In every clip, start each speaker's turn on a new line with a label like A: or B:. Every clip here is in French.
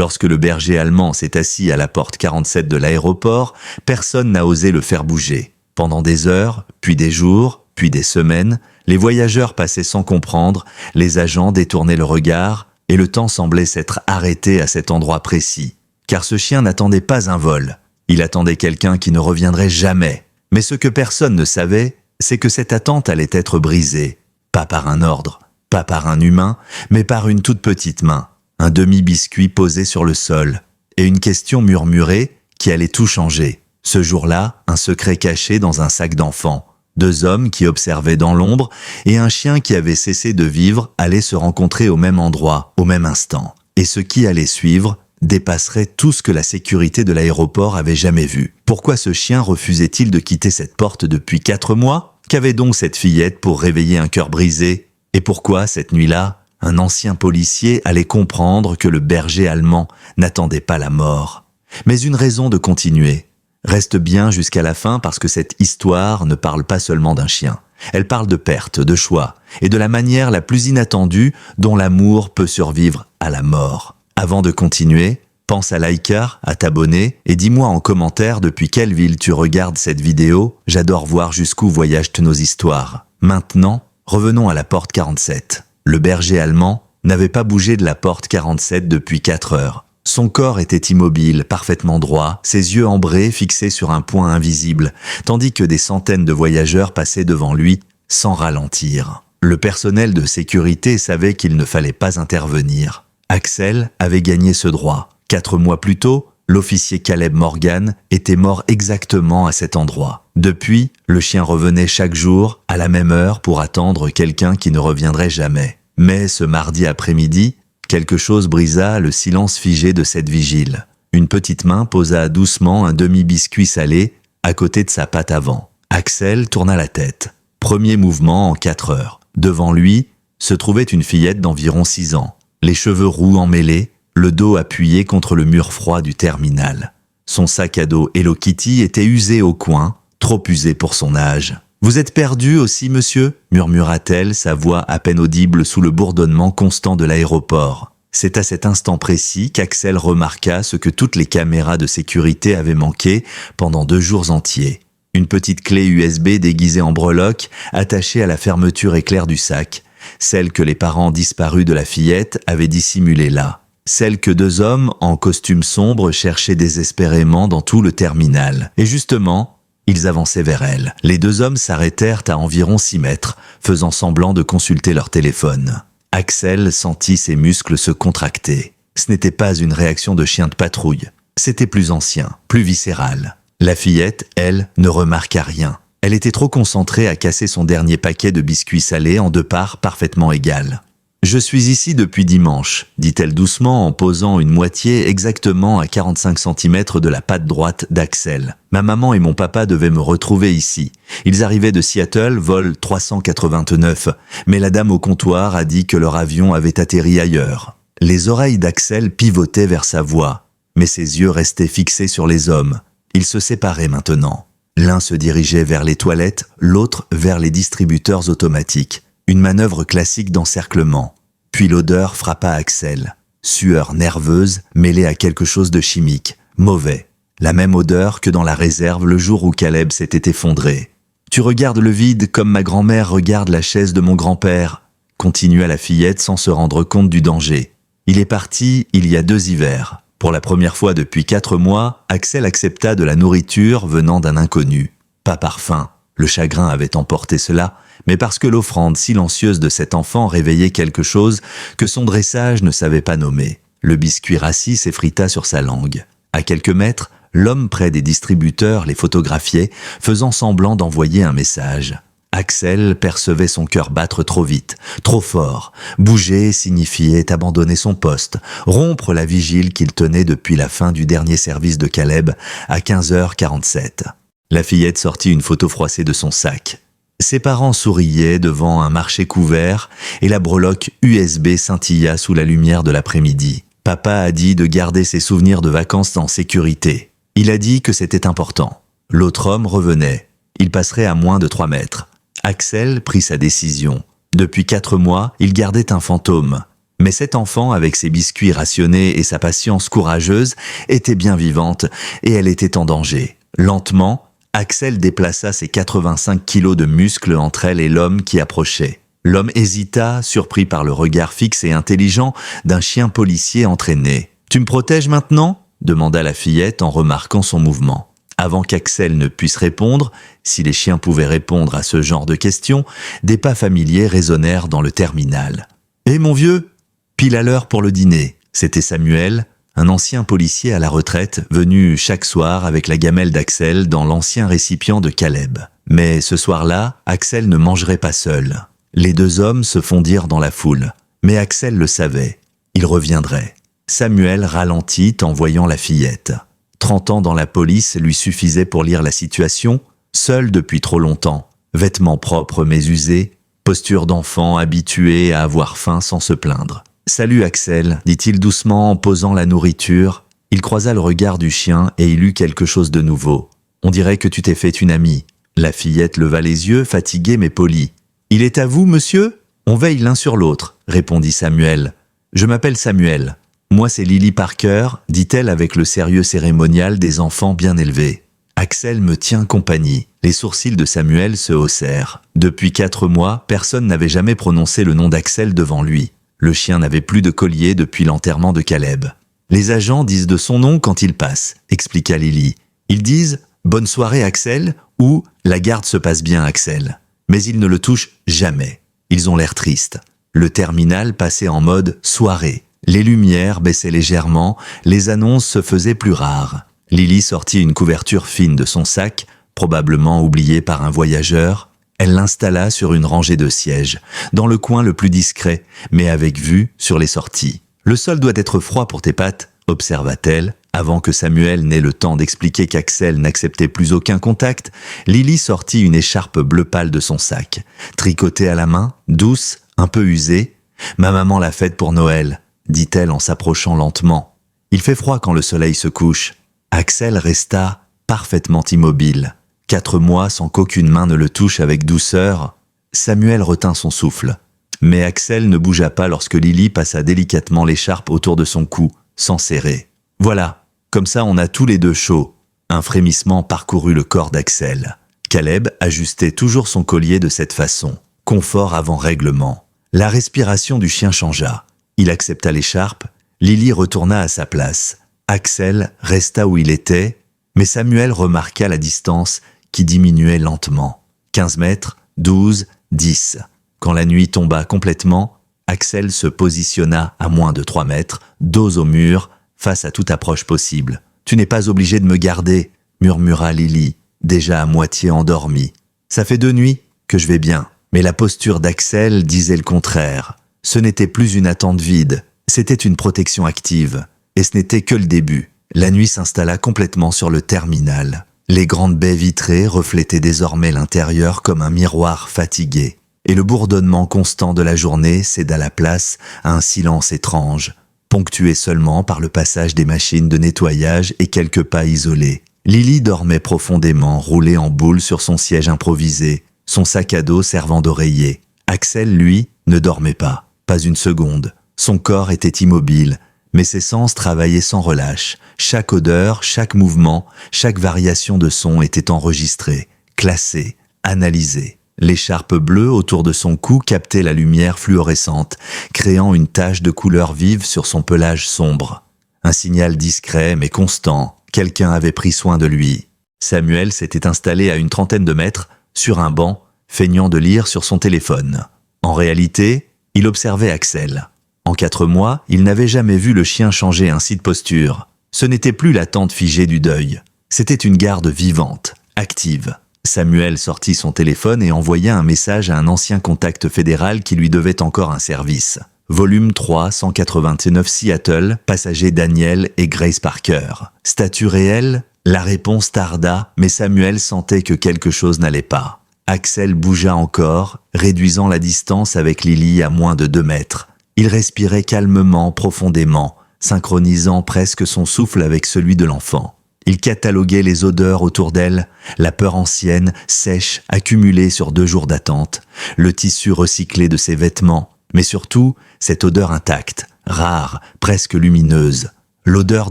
A: Lorsque le berger allemand s'est assis à la porte 47 de l'aéroport, personne n'a osé le faire bouger. Pendant des heures, puis des jours, puis des semaines, les voyageurs passaient sans comprendre, les agents détournaient le regard, et le temps semblait s'être arrêté à cet endroit précis. Car ce chien n'attendait pas un vol. Il attendait quelqu'un qui ne reviendrait jamais. Mais ce que personne ne savait, c'est que cette attente allait être brisée. Pas par un ordre, pas par un humain, mais par une toute petite main. Un demi-biscuit posé sur le sol, et une question murmurée qui allait tout changer. Ce jour-là, un secret caché dans un sac d'enfant. 2 hommes qui observaient dans l'ombre, et un chien qui avait cessé de vivre allaient se rencontrer au même endroit, au même instant. Et ce qui allait suivre dépasserait tout ce que la sécurité de l'aéroport avait jamais vu. Pourquoi ce chien refusait-il de quitter cette porte depuis 4 mois? Qu'avait donc cette fillette pour réveiller un cœur brisé? Et pourquoi, cette nuit-là, un ancien policier allait comprendre que le berger allemand n'attendait pas la mort? Mais une raison de continuer. Reste bien jusqu'à la fin parce que cette histoire ne parle pas seulement d'un chien. Elle parle de perte, de choix, et de la manière la plus inattendue dont l'amour peut survivre à la mort. Avant de continuer, pense à liker, à t'abonner, et dis-moi en commentaire depuis quelle ville tu regardes cette vidéo. J'adore voir jusqu'où voyagent nos histoires. Maintenant, revenons à la porte 47. Le berger allemand n'avait pas bougé de la porte 47 depuis 4 heures. Son corps était immobile, parfaitement droit, ses yeux ambrés fixés sur un point invisible, tandis que des centaines de voyageurs passaient devant lui sans ralentir. Le personnel de sécurité savait qu'il ne fallait pas intervenir. Axel avait gagné ce droit. 4 mois plus tôt, l'officier Caleb Morgan était mort exactement à cet endroit. Depuis, le chien revenait chaque jour, à la même heure, pour attendre quelqu'un qui ne reviendrait jamais. Mais ce mardi après-midi, quelque chose brisa le silence figé de cette vigile. Une petite main posa doucement un demi-biscuit salé à côté de sa patte avant. Axel tourna la tête. Premier mouvement en 4 heures. Devant lui se trouvait une fillette d'environ 6 ans. Les cheveux roux emmêlés, le dos appuyé contre le mur froid du terminal. Son sac à dos Hello Kitty était usé au coin, trop usé pour son âge. « Vous êtes perdu aussi, monsieur ?» murmura-t-elle, sa voix à peine audible sous le bourdonnement constant de l'aéroport. C'est à cet instant précis qu'Axel remarqua ce que toutes les caméras de sécurité avaient manqué pendant 2 jours entiers. Une petite clé USB déguisée en breloque, attachée à la fermeture éclair du sac, celle que les parents disparus de la fillette avaient dissimulée là. Celle que 2 hommes en costume sombre cherchaient désespérément dans tout le terminal. Et justement, ils avançaient vers elle. Les 2 hommes s'arrêtèrent à environ 6 mètres, faisant semblant de consulter leur téléphone. Axel sentit ses muscles se contracter. Ce n'était pas une réaction de chien de patrouille. C'était plus ancien, plus viscéral. La fillette, elle, ne remarqua rien. Elle était trop concentrée à casser son dernier paquet de biscuits salés en 2 parts parfaitement égales. « Je suis ici depuis dimanche », dit-elle doucement en posant une moitié exactement à 45 cm de la patte droite d'Axel. « Ma maman et mon papa devaient me retrouver ici. Ils arrivaient de Seattle, vol 389, mais la dame au comptoir a dit que leur avion avait atterri ailleurs. » Les oreilles d'Axel pivotaient vers sa voix, mais ses yeux restaient fixés sur les hommes. Ils se séparaient maintenant. L'un se dirigeait vers les toilettes, l'autre vers les distributeurs automatiques. Une manœuvre classique d'encerclement. Puis l'odeur frappa Axel. Sueur nerveuse mêlée à quelque chose de chimique, mauvais. La même odeur que dans la réserve le jour où Caleb s'était effondré. « Tu regardes le vide comme ma grand-mère regarde la chaise de mon grand-père », continua la fillette sans se rendre compte du danger. Il est parti il y a 2 hivers. Pour la première fois depuis 4 mois, Axel accepta de la nourriture venant d'un inconnu. Pas par faim. Le chagrin avait emporté cela, mais parce que l'offrande silencieuse de cet enfant réveillait quelque chose que son dressage ne savait pas nommer. Le biscuit rassis s'effrita sur sa langue. À quelques mètres, l'homme près des distributeurs les photographiait, faisant semblant d'envoyer un message. Axel percevait son cœur battre trop vite, trop fort. Bouger signifiait abandonner son poste, rompre la vigile qu'il tenait depuis la fin du dernier service de Caleb à 15h47. La fillette sortit une photo froissée de son sac. Ses parents souriaient devant un marché couvert et la breloque USB scintilla sous la lumière de l'après-midi. Papa a dit de garder ses souvenirs de vacances en sécurité. Il a dit que c'était important. L'autre homme revenait. Il passerait à moins de 3 mètres. Axel prit sa décision. Depuis 4 mois, il gardait un fantôme. Mais cet enfant, avec ses biscuits rationnés et sa patience courageuse, était bien vivante et elle était en danger. Lentement, Axel déplaça ses 85 kilos de muscles entre elle et l'homme qui approchait. L'homme hésita, surpris par le regard fixe et intelligent d'un chien policier entraîné. « Tu me protèges maintenant ?» demanda la fillette en remarquant son mouvement. Avant qu'Axel ne puisse répondre, si les chiens pouvaient répondre à ce genre de questions, des pas familiers résonnèrent dans le terminal. « Hé mon vieux !» Pile à l'heure pour le dîner. C'était Samuel, un ancien policier à la retraite, venu chaque soir avec la gamelle d'Axel dans l'ancien récipient de Caleb. Mais ce soir-là, Axel ne mangerait pas seul. Les deux hommes se fondirent dans la foule. Mais Axel le savait. Il reviendrait. Samuel ralentit en voyant la fillette. 30 ans dans la police lui suffisaient pour lire la situation, seul depuis trop longtemps, vêtements propres mais usés, posture d'enfant habitué à avoir faim sans se plaindre. « Salut Axel », dit-il doucement en posant la nourriture. Il croisa le regard du chien et il eut quelque chose de nouveau. « On dirait que tu t'es fait une amie. » La fillette leva les yeux, fatiguée mais polie. « Il est à vous, monsieur ? On veille l'un sur l'autre, » répondit Samuel. « Je m'appelle Samuel. Moi c'est Lily Parker, » dit-elle avec le sérieux cérémonial des enfants bien élevés. Axel me tient compagnie. Les sourcils de Samuel se haussèrent. Depuis 4 mois, personne n'avait jamais prononcé le nom d'Axel devant lui. Le chien n'avait plus de collier depuis l'enterrement de Caleb. Les agents disent de son nom quand il passe, expliqua Lily. Ils disent « Bonne soirée Axel » ou « La garde se passe bien Axel ». Mais ils ne le touchent jamais. Ils ont l'air tristes. Le terminal passait en mode soirée. Les lumières baissaient légèrement, les annonces se faisaient plus rares. Lily sortit une couverture fine de son sac, probablement oubliée par un voyageur. Elle l'installa sur une rangée de sièges, dans le coin le plus discret, mais avec vue sur les sorties. « Le sol doit être froid pour tes pattes », observa-t-elle. Avant que Samuel n'ait le temps d'expliquer qu'Axel n'acceptait plus aucun contact, Lily sortit une écharpe bleu pâle de son sac. Tricotée à la main, douce, un peu usée. « Ma maman l'a faite pour Noël », dit-elle en s'approchant lentement. « Il fait froid quand le soleil se couche. » Axel resta parfaitement immobile. 4 mois sans qu'aucune main ne le touche avec douceur. Samuel retint son souffle. Mais Axel ne bougea pas lorsque Lily passa délicatement l'écharpe autour de son cou, sans serrer. « Voilà, comme ça on a tous les deux chaud. » Un frémissement parcourut le corps d'Axel. Caleb ajustait toujours son collier de cette façon. Confort avant règlement. La respiration du chien changea. Il accepta l'écharpe. Lily retourna à sa place. Axel resta où il était, mais Samuel remarqua la distance qui diminuait lentement. 15 mètres, 12, 10. Quand la nuit tomba complètement, Axel se positionna à moins de 3 mètres, dos au mur, face à toute approche possible. « Tu n'es pas obligé de me garder », murmura Lily, déjà à moitié endormie. « Ça fait 2 nuits que je vais bien. » Mais la posture d'Axel disait le contraire. Ce n'était plus une attente vide, c'était une protection active. Et ce n'était que le début. La nuit s'installa complètement sur le terminal. Les grandes baies vitrées reflétaient désormais l'intérieur comme un miroir fatigué. Et le bourdonnement constant de la journée céda la place à un silence étrange, ponctué seulement par le passage des machines de nettoyage et quelques pas isolés. Lily dormait profondément, roulée en boule sur son siège improvisé, son sac à dos servant d'oreiller. Axel, lui, ne dormait pas une seconde. Son corps était immobile, mais ses sens travaillaient sans relâche. Chaque odeur, chaque mouvement, chaque variation de son était enregistrée, classée, analysée. L'écharpe bleue autour de son cou captait la lumière fluorescente, créant une tache de couleur vive sur son pelage sombre. Un signal discret mais constant, quelqu'un avait pris soin de lui. Samuel s'était installé à une 30aine de mètres, sur un banc, feignant de lire sur son téléphone. En réalité, il observait Axel. En 4 mois, il n'avait jamais vu le chien changer ainsi de posture. Ce n'était plus l'attente figée du deuil. C'était une garde vivante, active. Samuel sortit son téléphone et envoya un message à un ancien contact fédéral qui lui devait encore un service. Volume 3, 189 Seattle, passagers Daniel et Grace Parker. Statut réel? La réponse tarda, mais Samuel sentait que quelque chose n'allait pas. Axel bougea encore, réduisant la distance avec Lily à moins de 2 mètres. Il respirait calmement, profondément, synchronisant presque son souffle avec celui de l'enfant. Il cataloguait les odeurs autour d'elle, la peur ancienne, sèche, accumulée sur 2 jours d'attente, le tissu recyclé de ses vêtements, Mais surtout, cette odeur intacte, rare, presque lumineuse. L'odeur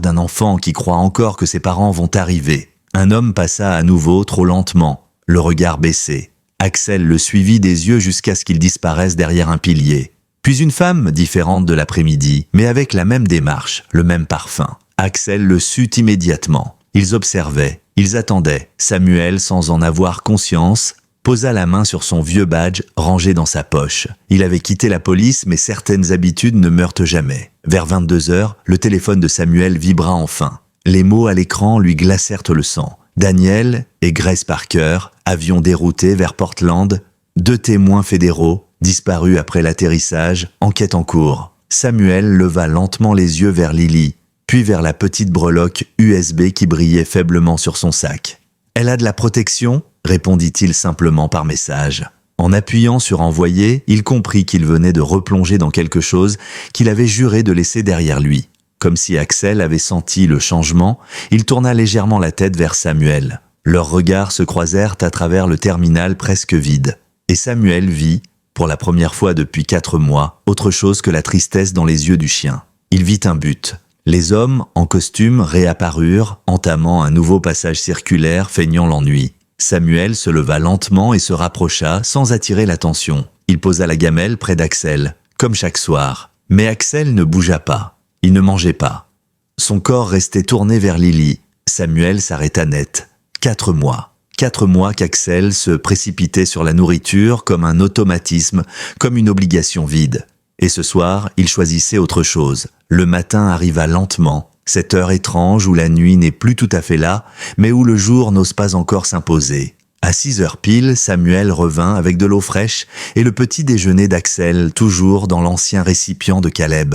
A: d'un enfant qui croit encore que ses parents vont arriver. Un homme passa à nouveau trop lentement, le regard baissé. Axel le suivit des yeux jusqu'à ce qu'il disparaisse derrière un pilier. Puis une femme, différente de l'après-midi, mais avec la même démarche, le même parfum. Axel le sut immédiatement. Ils observaient, ils attendaient. Samuel, sans en avoir conscience, posa la main sur son vieux badge rangé dans sa poche. Il avait quitté la police, mais certaines habitudes ne meurent jamais. Vers 22h, le téléphone de Samuel vibra enfin. Les mots à l'écran lui glacèrent le sang. Daniel et Grace Parker, avion dérouté vers Portland, 2 témoins fédéraux, disparus après l'atterrissage, enquête en cours. Samuel leva lentement les yeux vers Lily, puis vers la petite breloque USB qui brillait faiblement sur son sac. « Elle a de la protection ?» répondit-il simplement par message. En appuyant sur envoyer, il comprit qu'il venait de replonger dans quelque chose qu'il avait juré de laisser derrière lui. Comme si Axel avait senti le changement, il tourna légèrement la tête vers Samuel. Leurs regards se croisèrent à travers le terminal presque vide. Et Samuel vit, pour la première fois depuis 4 mois, autre chose que la tristesse dans les yeux du chien. Il vit un but. Les hommes, en costume, réapparurent, entamant un nouveau passage circulaire feignant l'ennui. Samuel se leva lentement et se rapprocha sans attirer l'attention. Il posa la gamelle près d'Axel, comme chaque soir. Mais Axel ne bougea pas. Il ne mangeait pas. Son corps restait tourné vers Lily. Samuel s'arrêta net. 4 mois. 4 mois qu'Axel se précipitait sur la nourriture comme un automatisme, comme une obligation vide. Et ce soir, il choisissait autre chose. Le matin arriva lentement, cette heure étrange où la nuit n'est plus tout à fait là, mais où le jour n'ose pas encore s'imposer. À 6h pile, Samuel revint avec de l'eau fraîche et le petit déjeuner d'Axel, toujours dans l'ancien récipient de Caleb.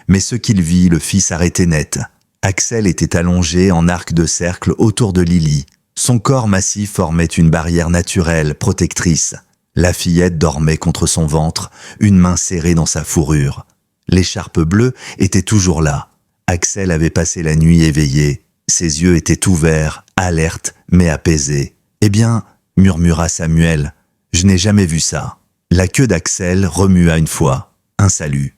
A: Mais ce qu'il vit le fit s'arrêter net. Axel était allongé en arc de cercle autour de Lily. Son corps massif formait une barrière naturelle, protectrice. La fillette dormait contre son ventre, une main serrée dans sa fourrure. L'écharpe bleue était toujours là. Axel avait passé la nuit éveillé. Ses yeux étaient ouverts, alertes, mais apaisés. « Eh bien, » murmura Samuel, « je n'ai jamais vu ça. » La queue d'Axel remua une fois. Un salut.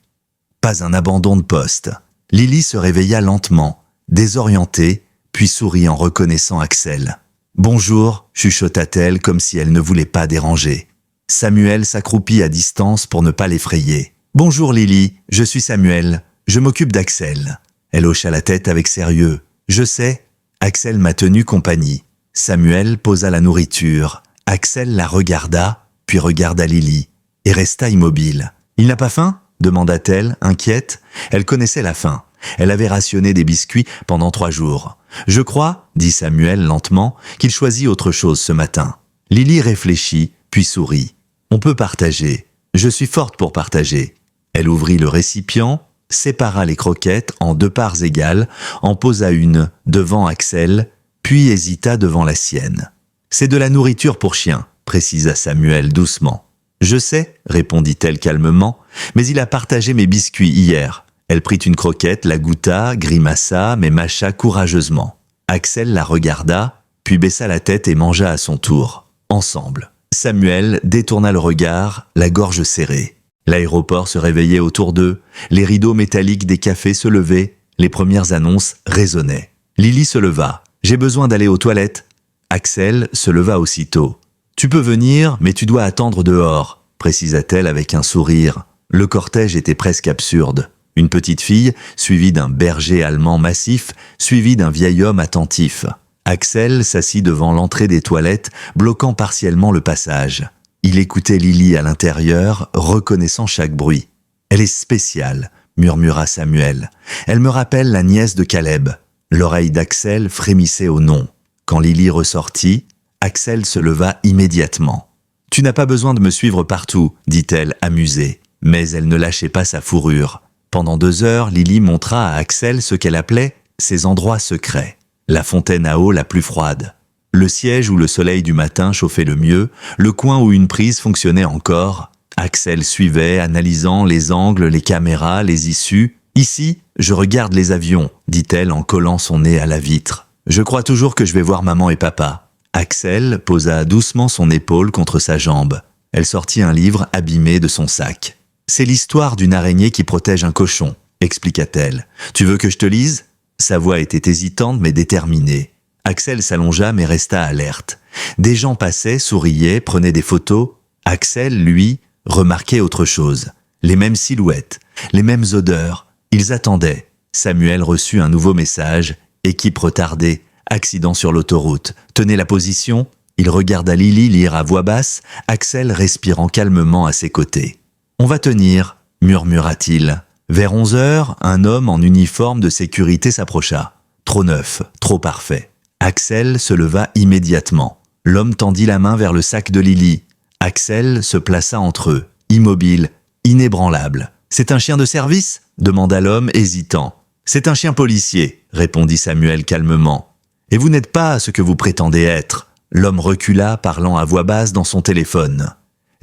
A: Pas un abandon de poste. Lily se réveilla lentement, désorientée, puis sourit en reconnaissant Axel. « Bonjour » chuchota-t-elle comme si elle ne voulait pas déranger. Samuel s'accroupit à distance pour ne pas l'effrayer. « Bonjour Lily, je suis Samuel, je m'occupe d'Axel. » Elle hocha la tête avec sérieux. « Je sais, Axel m'a tenu compagnie. » Samuel posa la nourriture. Axel la regarda, puis regarda Lily, et resta immobile. « Il n'a pas faim ?» demanda-t-elle, inquiète. Elle connaissait la faim. Elle avait rationné des biscuits pendant 3 jours. « Je crois, » dit Samuel lentement, « qu'il choisit autre chose ce matin. » Lily réfléchit, puis sourit. « On peut partager. Je suis forte pour partager. » Elle ouvrit le récipient, sépara les croquettes en 2 parts égales, en posa une devant Axel, puis hésita devant la sienne. « C'est de la nourriture pour chien, » précisa Samuel doucement. « Je sais, » répondit-elle calmement, « mais il a partagé mes biscuits hier. » Elle prit une croquette, la goûta, grimaça, mais mâcha courageusement. Axel la regarda, puis baissa la tête et mangea à son tour. Ensemble. Samuel détourna le regard, la gorge serrée. L'aéroport se réveillait autour d'eux, les rideaux métalliques des cafés se levaient, les premières annonces résonnaient. Lily se leva. « J'ai besoin d'aller aux toilettes. » Axel se leva aussitôt. « Tu peux venir, mais tu dois attendre dehors, » précisa-t-elle avec un sourire. Le cortège était presque absurde. Une petite fille, suivie d'un berger allemand massif, suivie d'un vieil homme attentif. Axel s'assit devant l'entrée des toilettes, bloquant partiellement le passage. Il écoutait Lily à l'intérieur, reconnaissant chaque bruit. « Elle est spéciale », murmura Samuel. « Elle me rappelle la nièce de Caleb. » L'oreille d'Axel frémissait au nom. Quand Lily ressortit, Axel se leva immédiatement. « Tu n'as pas besoin de me suivre partout, » dit-elle amusée. Mais elle ne lâchait pas sa fourrure. Pendant 2 heures, Lily montra à Axel ce qu'elle appelait ses endroits secrets. La fontaine à eau la plus froide, le siège où le soleil du matin chauffait le mieux, le coin où une prise fonctionnait encore. Axel suivait, analysant les angles, les caméras, les issues. « Ici, je regarde les avions, » dit-elle en collant son nez à la vitre. « Je crois toujours que je vais voir maman et papa. » Axel posa doucement son épaule contre sa jambe. Elle sortit un livre abîmé de son sac. « C'est l'histoire d'une araignée qui protège un cochon, expliqua-t-elle. Tu veux que je te lise? Sa voix était hésitante mais déterminée. Axel s'allongea mais resta alerte. Des gens passaient, souriaient, prenaient des photos. Axel, lui, remarquait autre chose. Les mêmes silhouettes, les mêmes odeurs. Ils attendaient. Samuel reçut un nouveau message. Équipe retardée, accident sur l'autoroute. Tenez la position. Il regarda Lily lire à voix basse, Axel respirant calmement à ses côtés. « On va tenir », murmura-t-il. Vers 11 heures, un homme en uniforme de sécurité s'approcha. Trop neuf, trop parfait. Axel se leva immédiatement. L'homme tendit la main vers le sac de Lily. Axel se plaça entre eux, immobile, inébranlable. « C'est un chien de service ?» demanda l'homme, hésitant. « C'est un chien policier », répondit Samuel calmement. « Et vous n'êtes pas ce que vous prétendez être. » L'homme recula, parlant à voix basse dans son téléphone.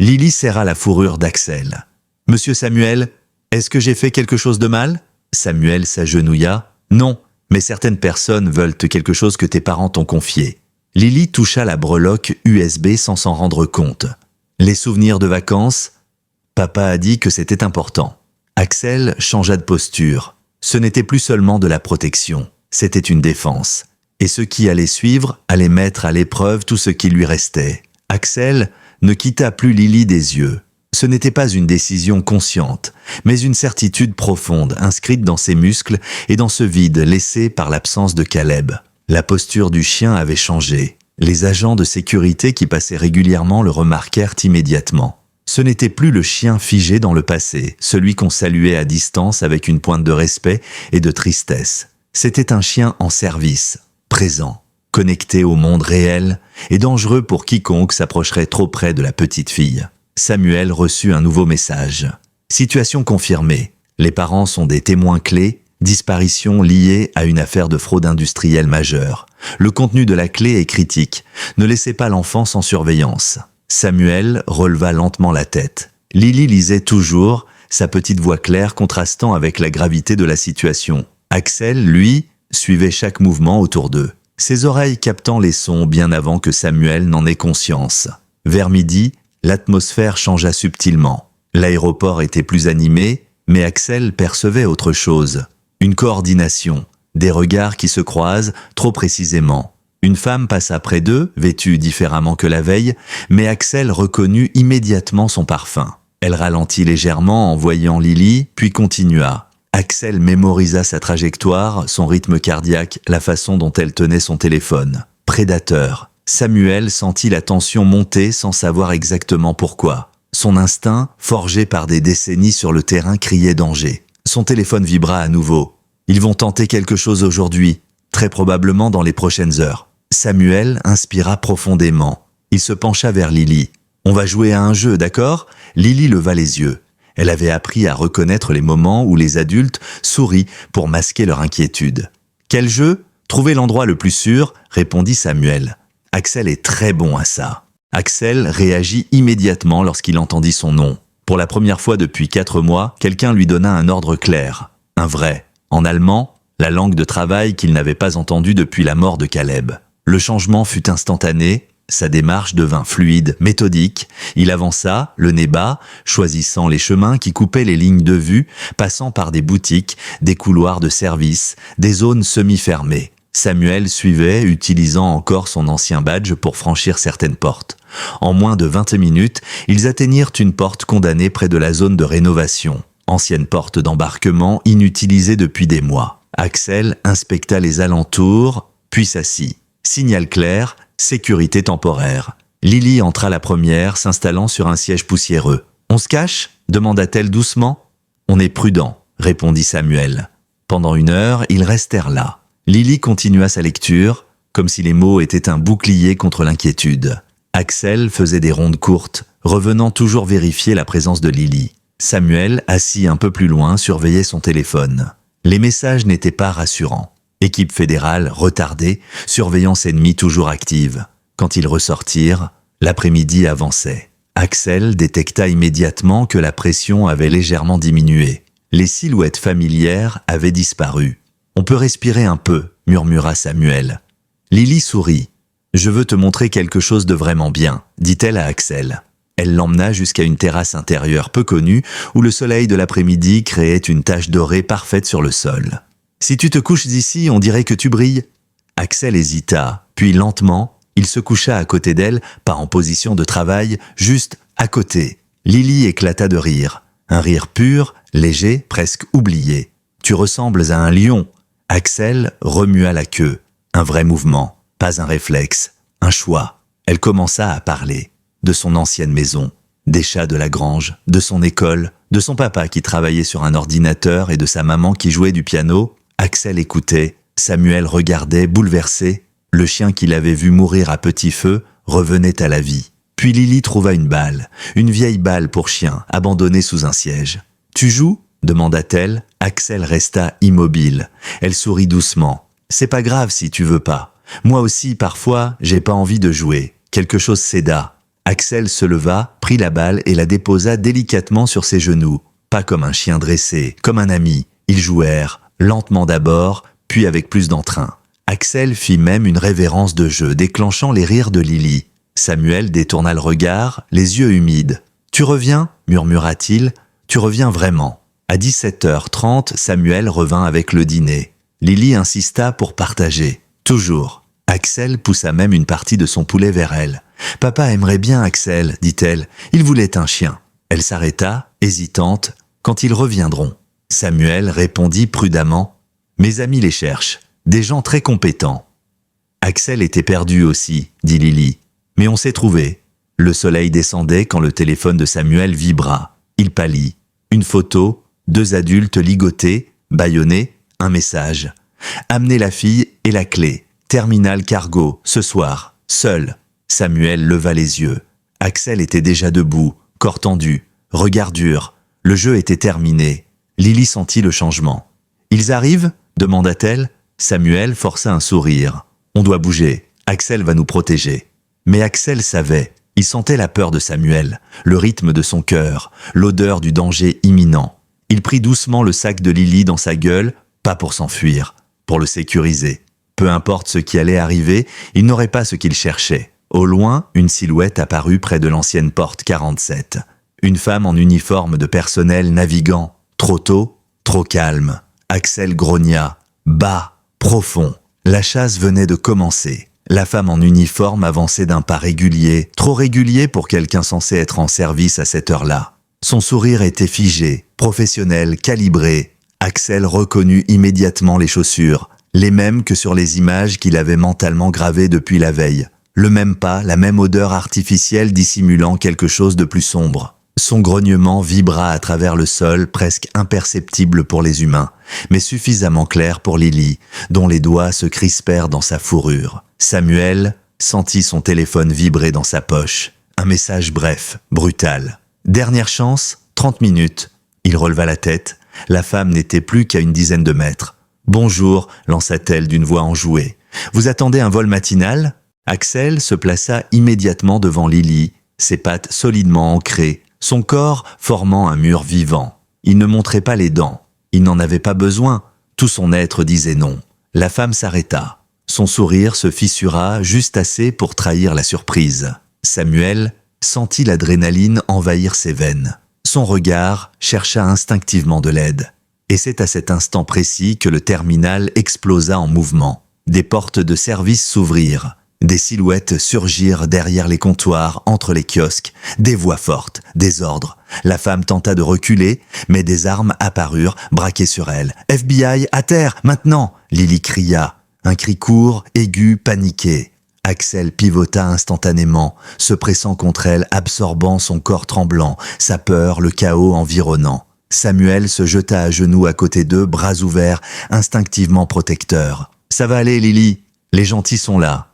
A: Lily serra la fourrure d'Axel. « Monsieur Samuel, est-ce que j'ai fait quelque chose de mal ?» Samuel s'agenouilla. « Non, mais certaines personnes veulent quelque chose que tes parents t'ont confié. » Lily toucha la breloque USB sans s'en rendre compte. « Les souvenirs de vacances ?» Papa a dit que c'était important. Axel changea de posture. Ce n'était plus seulement de la protection, c'était une défense. Et ce qui allait suivre allait mettre à l'épreuve tout ce qui lui restait. Axel ne quitta plus Lily des yeux. Ce n'était pas une décision consciente, mais une certitude profonde inscrite dans ses muscles et dans ce vide laissé par l'absence de Caleb. La posture du chien avait changé. Les agents de sécurité qui passaient régulièrement le remarquèrent immédiatement. Ce n'était plus le chien figé dans le passé, celui qu'on saluait à distance avec une pointe de respect et de tristesse. C'était un chien en service, présent, connecté au monde réel et dangereux pour quiconque s'approcherait trop près de la petite fille. Samuel reçut un nouveau message. Situation confirmée. Les parents sont des témoins clés, disparition liée à une affaire de fraude industrielle majeure. Le contenu de la clé est critique. Ne laissez pas l'enfant sans surveillance. Samuel releva lentement la tête. Lily lisait toujours, sa petite voix claire contrastant avec la gravité de la situation. Axel, lui, suivait chaque mouvement autour d'eux, ses oreilles captant les sons bien avant que Samuel n'en ait conscience. Vers midi, l'atmosphère changea subtilement. L'aéroport était plus animé, mais Axel percevait autre chose. Une coordination, des regards qui se croisent trop précisément. Une femme passa près d'eux, vêtue différemment que la veille, mais Axel reconnut immédiatement son parfum. Elle ralentit légèrement en voyant Lily, puis continua. Axel mémorisa sa trajectoire, son rythme cardiaque, la façon dont elle tenait son téléphone. Prédateur. Samuel sentit la tension monter sans savoir exactement pourquoi. Son instinct, forgé par des décennies sur le terrain, criait danger. Son téléphone vibra à nouveau. Ils vont tenter quelque chose aujourd'hui, très probablement dans les prochaines heures. Samuel inspira profondément. Il se pencha vers Lily. « On va jouer à un jeu, d'accord ?» Lily leva les yeux. Elle avait appris à reconnaître les moments où les adultes sourient pour masquer leur inquiétude. « Quel jeu ? Trouvez l'endroit le plus sûr, » répondit Samuel. Axel est très bon à ça. Axel réagit immédiatement lorsqu'il entendit son nom. Pour la première fois depuis 4 mois, quelqu'un lui donna un ordre clair, un vrai, en allemand, la langue de travail qu'il n'avait pas entendue depuis la mort de Caleb. Le changement fut instantané, sa démarche devint fluide, méthodique. Il avança, le nez bas, choisissant les chemins qui coupaient les lignes de vue, passant par des boutiques, des couloirs de service, des zones semi-fermées. Samuel suivait, utilisant encore son ancien badge pour franchir certaines portes. En moins de 20 minutes, ils atteignirent une porte condamnée près de la zone de rénovation. Ancienne porte d'embarquement inutilisée depuis des mois. Axel inspecta les alentours, puis s'assit. Signal clair, sécurité temporaire. Lily entra la première, s'installant sur un siège poussiéreux. « On se cache ?» demanda-t-elle doucement. « On est prudent », répondit Samuel. Pendant 1 heure, ils restèrent là. Lily continua sa lecture, comme si les mots étaient un bouclier contre l'inquiétude. Axel faisait des rondes courtes, revenant toujours vérifier la présence de Lily. Samuel, assis un peu plus loin, surveillait son téléphone. Les messages n'étaient pas rassurants. Équipe fédérale retardée, surveillance ennemie toujours active. Quand ils ressortirent, l'après-midi avançait. Axel détecta immédiatement que la pression avait légèrement diminué. Les silhouettes familières avaient disparu. « On peut respirer un peu », murmura Samuel. Lily sourit. « Je veux te montrer quelque chose de vraiment bien », dit-elle à Axel. Elle l'emmena jusqu'à une terrasse intérieure peu connue où le soleil de l'après-midi créait une tache dorée parfaite sur le sol. « Si tu te couches d'ici, on dirait que tu brilles. » Axel hésita, puis lentement, il se coucha à côté d'elle, pas en position de travail, juste à côté. Lily éclata de rire. Un rire pur, léger, presque oublié. « Tu ressembles à un lion. » Axel remua la queue. Un vrai mouvement, pas un réflexe, un choix. Elle commença à parler. De son ancienne maison, des chats de la grange, de son école, de son papa qui travaillait sur un ordinateur et de sa maman qui jouait du piano. Axel écoutait, Samuel regardait, bouleversé. Le chien qu'il avait vu mourir à petit feu revenait à la vie. Puis Lily trouva une vieille balle pour chien, abandonnée sous un siège. « Tu joues ?» demanda-t-elle. Axel resta immobile. Elle sourit doucement. « C'est pas grave si tu veux pas. Moi aussi, parfois, j'ai pas envie de jouer. » Quelque chose céda. Axel se leva, prit la balle et la déposa délicatement sur ses genoux. Pas comme un chien dressé, comme un ami. Ils jouèrent, lentement d'abord, puis avec plus d'entrain. Axel fit même une révérence de jeu, déclenchant les rires de Lily. Samuel détourna le regard, les yeux humides. « Tu reviens ?» murmura-t-il. « Tu reviens vraiment ?» À 17h30, Samuel revint avec le dîner. Lily insista pour partager. Toujours. Axel poussa même une partie de son poulet vers elle. « Papa aimerait bien Axel, dit-elle. Il voulait un chien. » Elle s'arrêta, hésitante. « Quand ils reviendront. » Samuel répondit prudemment. « Mes amis les cherchent. Des gens très compétents. » Axel était perdu aussi, dit Lily. Mais on s'est trouvé. Le soleil descendait quand le téléphone de Samuel vibra. Il pâlit. Une photo, 2 adultes ligotés, bâillonnés, un message. « Amenez la fille et la clé. Terminal cargo, ce soir. Seul. » Samuel leva les yeux. Axel était déjà debout, corps tendu, regard dur. Le jeu était terminé. Lily sentit le changement. « Ils arrivent ?» demanda-t-elle. Samuel força un sourire. « On doit bouger. Axel va nous protéger. » Mais Axel savait. Il sentait la peur de Samuel, le rythme de son cœur, l'odeur du danger imminent. Il prit doucement le sac de Lily dans sa gueule, pas pour s'enfuir, pour le sécuriser. Peu importe ce qui allait arriver, il n'aurait pas ce qu'il cherchait. Au loin, une silhouette apparut près de l'ancienne porte 47. Une femme en uniforme de personnel navigant. Trop tôt, trop calme. Axel grogna. Bas, profond. La chasse venait de commencer. La femme en uniforme avançait d'un pas régulier, trop régulier pour quelqu'un censé être en service à cette heure-là. Son sourire était figé, professionnel, calibré. Axel reconnut immédiatement les chaussures, les mêmes que sur les images qu'il avait mentalement gravées depuis la veille. Le même pas, la même odeur artificielle dissimulant quelque chose de plus sombre. Son grognement vibra à travers le sol, presque imperceptible pour les humains, mais suffisamment clair pour Lily, dont les doigts se crispèrent dans sa fourrure. Samuel sentit son téléphone vibrer dans sa poche. Un message bref, brutal. Dernière chance, 30 minutes. Il releva la tête. La femme n'était plus qu'à une dizaine de mètres. « Bonjour », lança-t-elle d'une voix enjouée. « Vous attendez un vol matinal ?» Axel se plaça immédiatement devant Lily, ses pattes solidement ancrées, son corps formant un mur vivant. Il ne montrait pas les dents. Il n'en avait pas besoin. Tout son être disait non. La femme s'arrêta. Son sourire se fissura juste assez pour trahir la surprise. Samuel sentit l'adrénaline envahir ses veines. Son regard chercha instinctivement de l'aide. Et c'est à cet instant précis que le terminal explosa en mouvement. Des portes de service s'ouvrirent. Des silhouettes surgirent derrière les comptoirs, entre les kiosques, des voix fortes, des ordres. La femme tenta de reculer, mais des armes apparurent, braquées sur elle. « FBI, à terre, maintenant !» Lily cria. Un cri court, aigu, paniqué. Axel pivota instantanément, se pressant contre elle, absorbant son corps tremblant, sa peur, le chaos environnant. Samuel se jeta à genoux à côté d'eux, bras ouverts, instinctivement protecteur. « Ça va aller, Lily. Les gentils sont là. »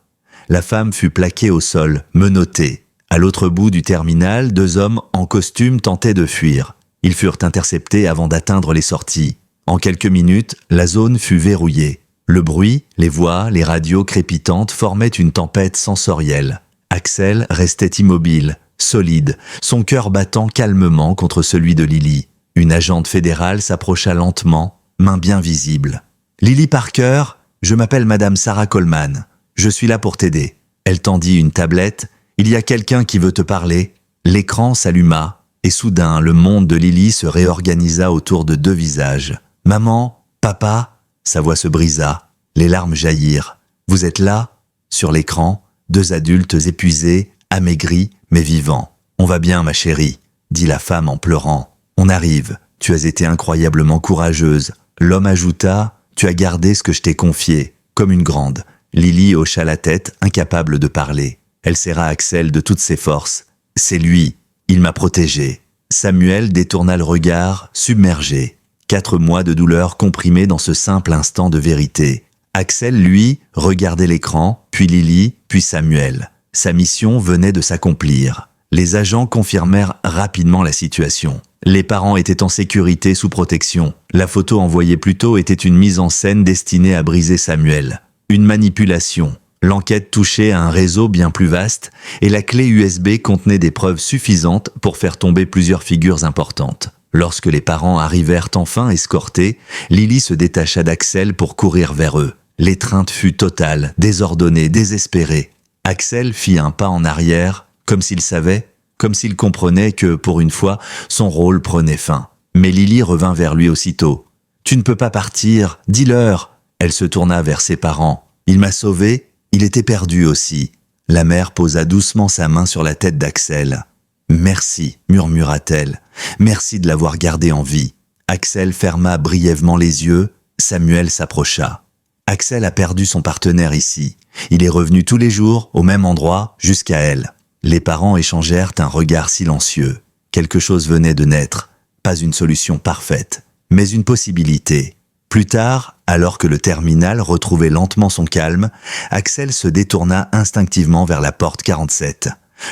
A: La femme fut plaquée au sol, menottée. À l'autre bout du terminal, 2 hommes en costume tentaient de fuir. Ils furent interceptés avant d'atteindre les sorties. En quelques minutes, la zone fut verrouillée. Le bruit, les voix, les radios crépitantes formaient une tempête sensorielle. Axel restait immobile, solide, son cœur battant calmement contre celui de Lily. Une agente fédérale s'approcha lentement, main bien visible. « Lily Parker, je m'appelle Madame Sarah Coleman. Je suis là pour t'aider. » Elle tendit une tablette. « Il y a quelqu'un qui veut te parler. » L'écran s'alluma, et soudain le monde de Lily se réorganisa autour de deux visages. « Maman, papa ?» Sa voix se brisa, les larmes jaillirent. « Vous êtes là ?» Sur l'écran, deux adultes épuisés, amaigris, mais vivants. « On va bien, ma chérie », dit la femme en pleurant. « On arrive, tu as été incroyablement courageuse. » L'homme ajouta, « Tu as gardé ce que je t'ai confié, comme une grande. » Lily hocha la tête, incapable de parler. Elle serra Axel de toutes ses forces. « C'est lui, il m'a protégée. » Samuel détourna le regard, submergé. 4 mois de douleur comprimés dans ce simple instant de vérité. Axel, lui, regardait l'écran, puis Lily, puis Samuel. Sa mission venait de s'accomplir. Les agents confirmèrent rapidement la situation. Les parents étaient en sécurité sous protection. La photo envoyée plus tôt était une mise en scène destinée à briser Samuel. Une manipulation. L'enquête touchait à un réseau bien plus vaste et la clé USB contenait des preuves suffisantes pour faire tomber plusieurs figures importantes. Lorsque les parents arrivèrent enfin escortés, Lily se détacha d'Axel pour courir vers eux. L'étreinte fut totale, désordonnée, désespérée. Axel fit un pas en arrière, comme s'il savait, comme s'il comprenait que, pour une fois, son rôle prenait fin. Mais Lily revint vers lui aussitôt. « Tu ne peux pas partir, dis-leur !» Elle se tourna vers ses parents. « Il m'a sauvé, il était perdu aussi. » La mère posa doucement sa main sur la tête d'Axel. « Merci, murmura-t-elle. Merci de l'avoir gardé en vie. » Axel ferma brièvement les yeux. Samuel s'approcha. « Axel a perdu son partenaire ici. Il est revenu tous les jours, au même endroit, jusqu'à elle. » Les parents échangèrent un regard silencieux. Quelque chose venait de naître. Pas une solution parfaite, mais une possibilité. Plus tard, alors que le terminal retrouvait lentement son calme, Axel se détourna instinctivement vers la porte 47.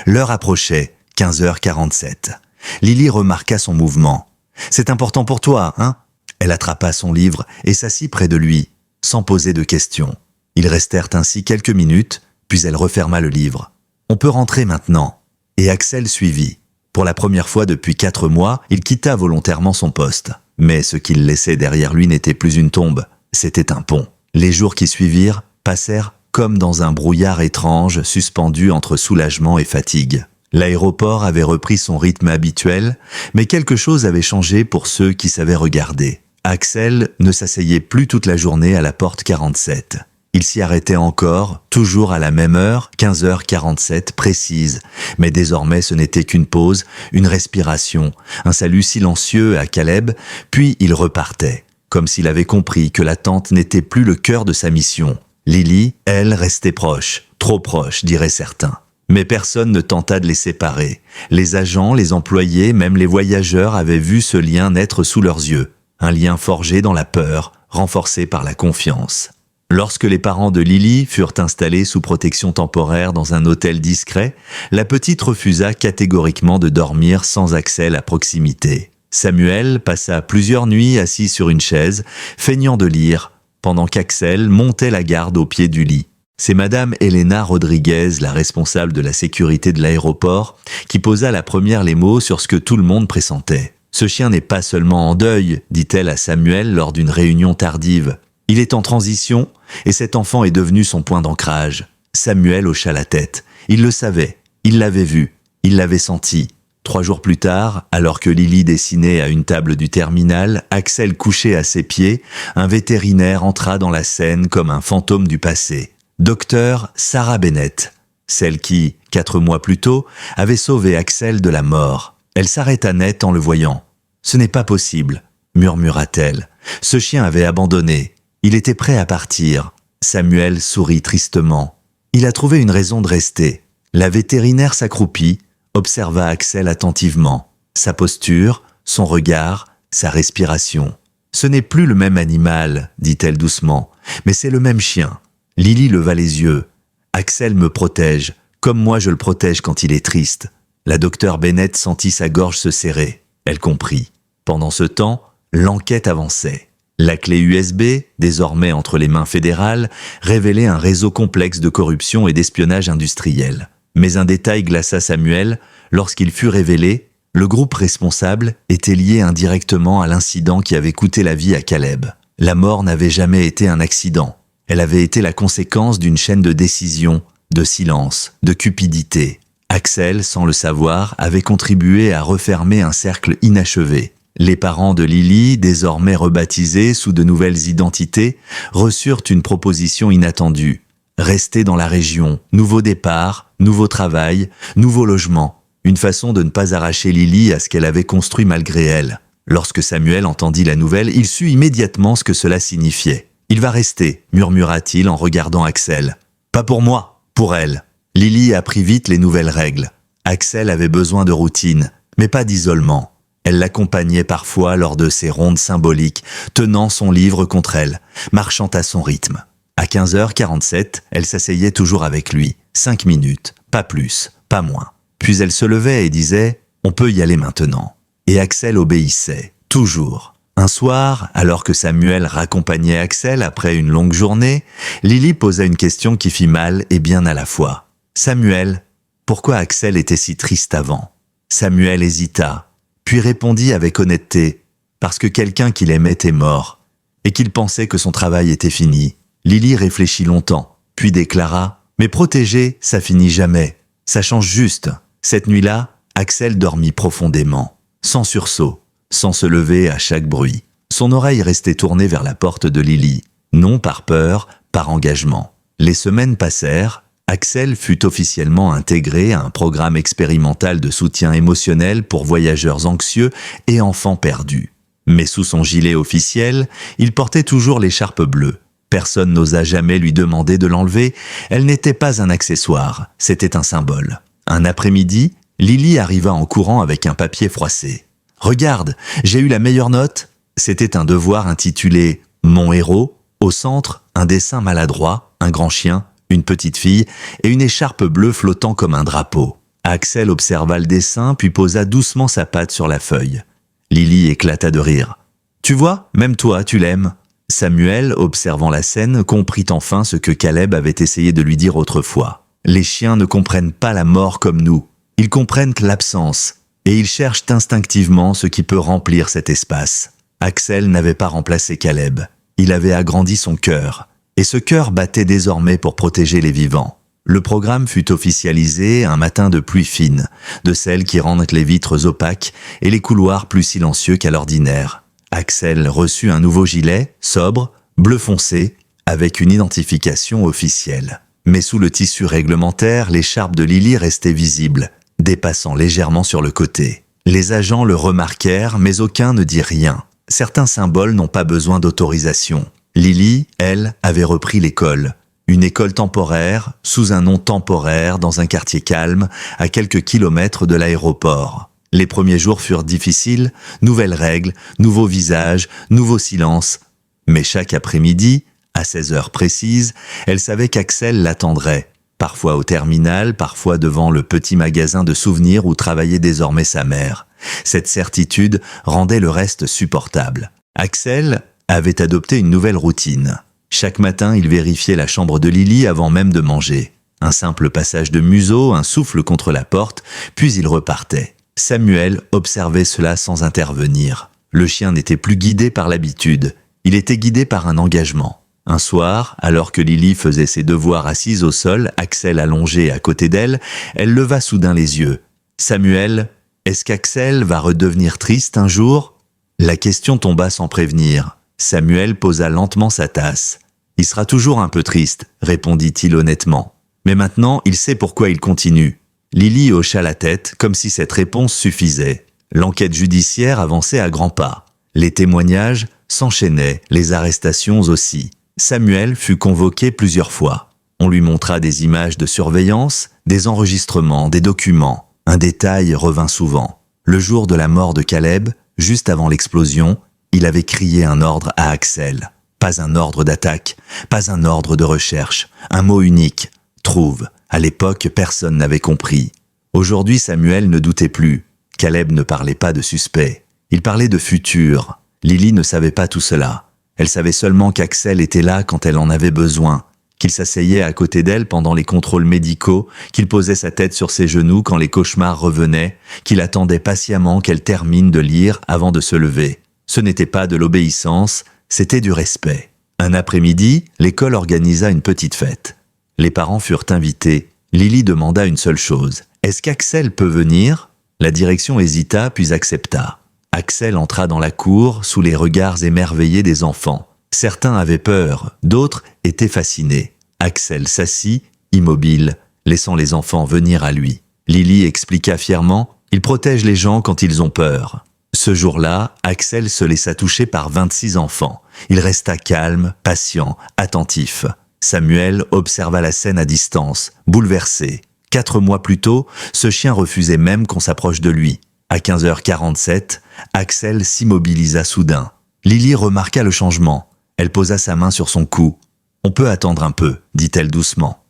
A: L'heure approchait, 15h47. Lily remarqua son mouvement. « C'est important pour toi, hein ?» Elle attrapa son livre et s'assit près de lui, sans poser de questions. Ils restèrent ainsi quelques minutes, puis elle referma le livre. « On peut rentrer maintenant. » Et Axel suivit. Pour la première fois depuis 4 mois, il quitta volontairement son poste. Mais ce qu'il laissait derrière lui n'était plus une tombe, c'était un pont. Les jours qui suivirent passèrent comme dans un brouillard étrange suspendu entre soulagement et fatigue. L'aéroport avait repris son rythme habituel, mais quelque chose avait changé pour ceux qui savaient regarder. Axel ne s'asseyait plus toute la journée à la porte 47. Il s'y arrêtait encore, toujours à la même heure, 15h47 précise. Mais désormais ce n'était qu'une pause, une respiration, un salut silencieux à Caleb, puis il repartait, comme s'il avait compris que l'attente n'était plus le cœur de sa mission. Lily, elle, restait proche, trop proche, diraient certains. Mais personne ne tenta de les séparer. Les agents, les employés, même les voyageurs avaient vu ce lien naître sous leurs yeux. Un lien forgé dans la peur, renforcé par la confiance. Lorsque les parents de Lily furent installés sous protection temporaire dans un hôtel discret, la petite refusa catégoriquement de dormir sans Axel à proximité. Samuel passa plusieurs nuits assis sur une chaise, feignant de lire, pendant qu'Axel montait la garde au pied du lit. C'est Madame Elena Rodriguez, la responsable de la sécurité de l'aéroport, qui posa la première les mots sur ce que tout le monde pressentait. « Ce chien n'est pas seulement en deuil », dit-elle à Samuel lors d'une réunion tardive. « Il est en transition et cet enfant est devenu son point d'ancrage. » Samuel hocha la tête. Il le savait, il l'avait vu, il l'avait senti. 3 jours plus tard, alors que Lily dessinait à une table du terminal, Axel couché à ses pieds, un vétérinaire entra dans la scène comme un fantôme du passé. Docteur Sarah Bennett, celle qui, 4 mois plus tôt, avait sauvé Axel de la mort. Elle s'arrêta net en le voyant. « Ce n'est pas possible », murmura-t-elle. Ce chien avait abandonné. Il était prêt à partir. Samuel sourit tristement. Il a trouvé une raison de rester. La vétérinaire s'accroupit, observa Axel attentivement. Sa posture, son regard, sa respiration. « Ce n'est plus le même animal, dit-elle doucement, mais c'est le même chien. » Lily leva les yeux. « Axel me protège, comme moi je le protège quand il est triste. » La docteure Bennett sentit sa gorge se serrer. Elle comprit. Pendant ce temps, l'enquête avançait. La clé USB, désormais entre les mains fédérales, révélait un réseau complexe de corruption et d'espionnage industriel. Mais un détail glaça Samuel. Lorsqu'il fut révélé, le groupe responsable était lié indirectement à l'incident qui avait coûté la vie à Caleb. La mort n'avait jamais été un accident. Elle avait été la conséquence d'une chaîne de décisions, de silence, de cupidité. Axel, sans le savoir, avait contribué à refermer un cercle inachevé. Les parents de Lily, désormais rebaptisés sous de nouvelles identités, reçurent une proposition inattendue. Rester dans la région, nouveau départ, nouveau travail, nouveau logement. Une façon de ne pas arracher Lily à ce qu'elle avait construit malgré elle. Lorsque Samuel entendit la nouvelle, il sut immédiatement ce que cela signifiait. « Il va rester », murmura-t-il en regardant Axel. « Pas pour moi, pour elle. » Lily apprit vite les nouvelles règles. Axel avait besoin de routine, mais pas d'isolement. Elle l'accompagnait parfois lors de ses rondes symboliques, tenant son livre contre elle, marchant à son rythme. À 15h47, elle s'asseyait toujours avec lui. 5 minutes, pas plus, pas moins. Puis elle se levait et disait « On peut y aller maintenant ». Et Axel obéissait, toujours. Un soir, alors que Samuel raccompagnait Axel après une longue journée, Lily posa une question qui fit mal et bien à la fois. « Samuel, pourquoi Axel était si triste avant ?» Samuel hésita, puis répondit avec honnêteté « Parce que quelqu'un qu'il aimait est mort, et qu'il pensait que son travail était fini. » Lily réfléchit longtemps, puis déclara « Mais protéger, ça finit jamais. Ça change juste. » Cette nuit-là, Axel dormit profondément, sans sursaut, sans se lever à chaque bruit. Son oreille restait tournée vers la porte de Lily, non par peur, par engagement. Les semaines passèrent, Axel fut officiellement intégré à un programme expérimental de soutien émotionnel pour voyageurs anxieux et enfants perdus. Mais sous son gilet officiel, il portait toujours l'écharpe bleue. Personne n'osa jamais lui demander de l'enlever, elle n'était pas un accessoire, c'était un symbole. Un après-midi, Lily arriva en courant avec un papier froissé. « Regarde, j'ai eu la meilleure note !» C'était un devoir intitulé « Mon héros ». Au centre, un dessin maladroit, un grand chien, une petite fille et une écharpe bleue flottant comme un drapeau. Axel observa le dessin puis posa doucement sa patte sur la feuille. Lily éclata de rire. « Tu vois, même toi, tu l'aimes !» Samuel, observant la scène, comprit enfin ce que Caleb avait essayé de lui dire autrefois. « Les chiens ne comprennent pas la mort comme nous. Ils comprennent l'absence, et ils cherchent instinctivement ce qui peut remplir cet espace. » Axel n'avait pas remplacé Caleb. Il avait agrandi son cœur, et ce cœur battait désormais pour protéger les vivants. Le programme fut officialisé un matin de pluie fine, de celles qui rendent les vitres opaques et les couloirs plus silencieux qu'à l'ordinaire. Axel reçut un nouveau gilet, sobre, bleu foncé, avec une identification officielle. Mais sous le tissu réglementaire, l'écharpe de Lily restait visible, dépassant légèrement sur le côté. Les agents le remarquèrent, mais aucun ne dit rien. Certains symboles n'ont pas besoin d'autorisation. Lily, elle, avait repris l'école. Une école temporaire, sous un nom temporaire, dans un quartier calme, à quelques kilomètres de l'aéroport. Les premiers jours furent difficiles, nouvelles règles, nouveaux visages, nouveaux silences. Mais chaque après-midi, à 16 heures précises, elle savait qu'Axel l'attendrait. Parfois au terminal, parfois devant le petit magasin de souvenirs où travaillait désormais sa mère. Cette certitude rendait le reste supportable. Axel avait adopté une nouvelle routine. Chaque matin, il vérifiait la chambre de Lily avant même de manger. Un simple passage de museau, un souffle contre la porte, puis il repartait. Samuel observait cela sans intervenir. Le chien n'était plus guidé par l'habitude, il était guidé par un engagement. Un soir, alors que Lily faisait ses devoirs assise au sol, Axel allongé à côté d'elle, elle leva soudain les yeux. « Samuel, est-ce qu'Axel va redevenir triste un jour ?» La question tomba sans prévenir. Samuel posa lentement sa tasse. « Il sera toujours un peu triste, » répondit-il honnêtement. Mais maintenant, il sait pourquoi il continue. Lily hocha la tête, comme si cette réponse suffisait. L'enquête judiciaire avançait à grands pas. Les témoignages s'enchaînaient, les arrestations aussi. Samuel fut convoqué plusieurs fois. On lui montra des images de surveillance, des enregistrements, des documents. Un détail revint souvent. Le jour de la mort de Caleb, juste avant l'explosion, il avait crié un ordre à Axel. Pas un ordre d'attaque, pas un ordre de recherche, un mot unique. Trouve. À l'époque, personne n'avait compris. Aujourd'hui, Samuel ne doutait plus. Caleb ne parlait pas de suspect. Il parlait de futur. Lily ne savait pas tout cela. Elle savait seulement qu'Axel était là quand elle en avait besoin, qu'il s'asseyait à côté d'elle pendant les contrôles médicaux, qu'il posait sa tête sur ses genoux quand les cauchemars revenaient, qu'il attendait patiemment qu'elle termine de lire avant de se lever. Ce n'était pas de l'obéissance, c'était du respect. Un après-midi, l'école organisa une petite fête. Les parents furent invités. Lily demanda une seule chose. Est-ce qu'Axel peut venir ? La direction hésita puis accepta. Axel entra dans la cour sous les regards émerveillés des enfants. Certains avaient peur, d'autres étaient fascinés. Axel s'assit, immobile, laissant les enfants venir à lui. Lily expliqua fièrement « Il protège les gens quand ils ont peur ». Ce jour-là, Axel se laissa toucher par 26 enfants. Il resta calme, patient, attentif. Samuel observa la scène à distance, bouleversé. 4 mois plus tôt, ce chien refusait même qu'on s'approche de lui. À 15h47, Axel s'immobilisa soudain. Lily remarqua le changement. Elle posa sa main sur son cou. « On peut attendre un peu », dit-elle doucement.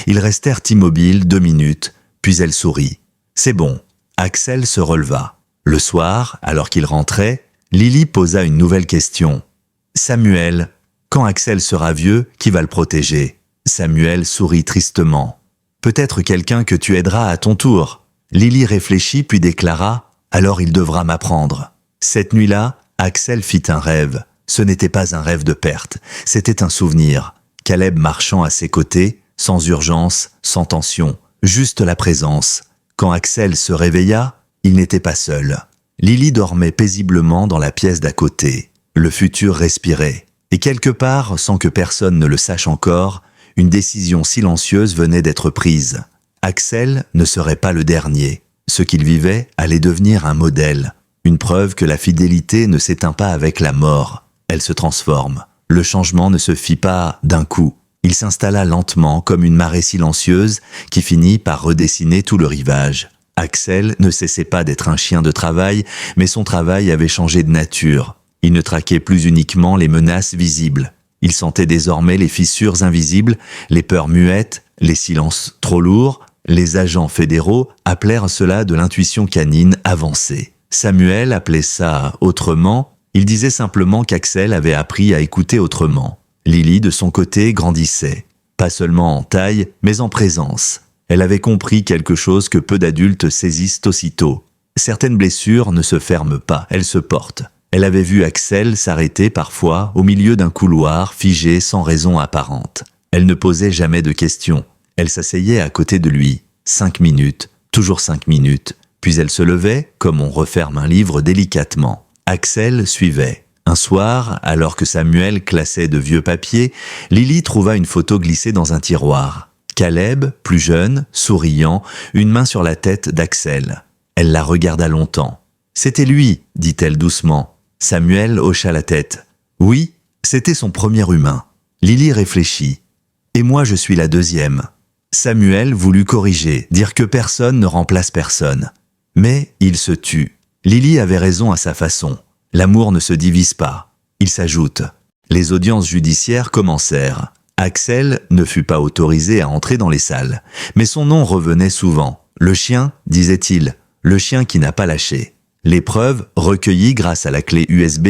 A: Ils restèrent immobiles 2 minutes, puis elle sourit. « C'est bon ». Axel se releva. Le soir, alors qu'il rentrait, Lily posa une nouvelle question. « Samuel, quand Axel sera vieux, qui va le protéger ?» Samuel sourit tristement. « Peut-être quelqu'un que tu aideras à ton tour. » Lily réfléchit puis déclara « Alors il devra m'apprendre. » Cette nuit-là, Axel fit un rêve. Ce n'était pas un rêve de perte, c'était un souvenir. Caleb marchant à ses côtés, sans urgence, sans tension, juste la présence. Quand Axel se réveilla, il n'était pas seul. Lily dormait paisiblement dans la pièce d'à côté. Le futur respirait. Et quelque part, sans que personne ne le sache encore, une décision silencieuse venait d'être prise. Axel ne serait pas le dernier. Ce qu'il vivait allait devenir un modèle. Une preuve que la fidélité ne s'éteint pas avec la mort. Elle se transforme. Le changement ne se fit pas d'un coup. Il s'installa lentement comme une marée silencieuse qui finit par redessiner tout le rivage. Axel ne cessait pas d'être un chien de travail, mais son travail avait changé de nature. Il ne traquait plus uniquement les menaces visibles. Il sentait désormais les fissures invisibles, les peurs muettes, les silences trop lourds. Les agents fédéraux appelèrent cela de l'intuition canine avancée. Samuel appelait ça autrement. Il disait simplement qu'Axel avait appris à écouter autrement. Lily, de son côté, grandissait. Pas seulement en taille, mais en présence. Elle avait compris quelque chose que peu d'adultes saisissent aussitôt. Certaines blessures ne se ferment pas, elles se portent. Elle avait vu Axel s'arrêter parfois au milieu d'un couloir figé sans raison apparente. Elle ne posait jamais de questions. Elle s'asseyait à côté de lui. 5 minutes, toujours 5 minutes. Puis elle se levait, comme on referme un livre délicatement. Axel suivait. Un soir, alors que Samuel classait de vieux papiers, Lily trouva une photo glissée dans un tiroir. Caleb, plus jeune, souriant, une main sur la tête d'Axel. Elle la regarda longtemps. « C'était lui », dit-elle doucement. Samuel hocha la tête. « Oui, c'était son premier humain. » Lily réfléchit. « Et moi je suis la deuxième. » Samuel voulut corriger, dire que personne ne remplace personne. Mais il se tut. Lily avait raison à sa façon. L'amour ne se divise pas. Il s'ajoute. Les audiences judiciaires commencèrent. Axel ne fut pas autorisé à entrer dans les salles. Mais son nom revenait souvent. Le chien, disait-il. Le chien qui n'a pas lâché. Les preuves, recueillies grâce à la clé USB,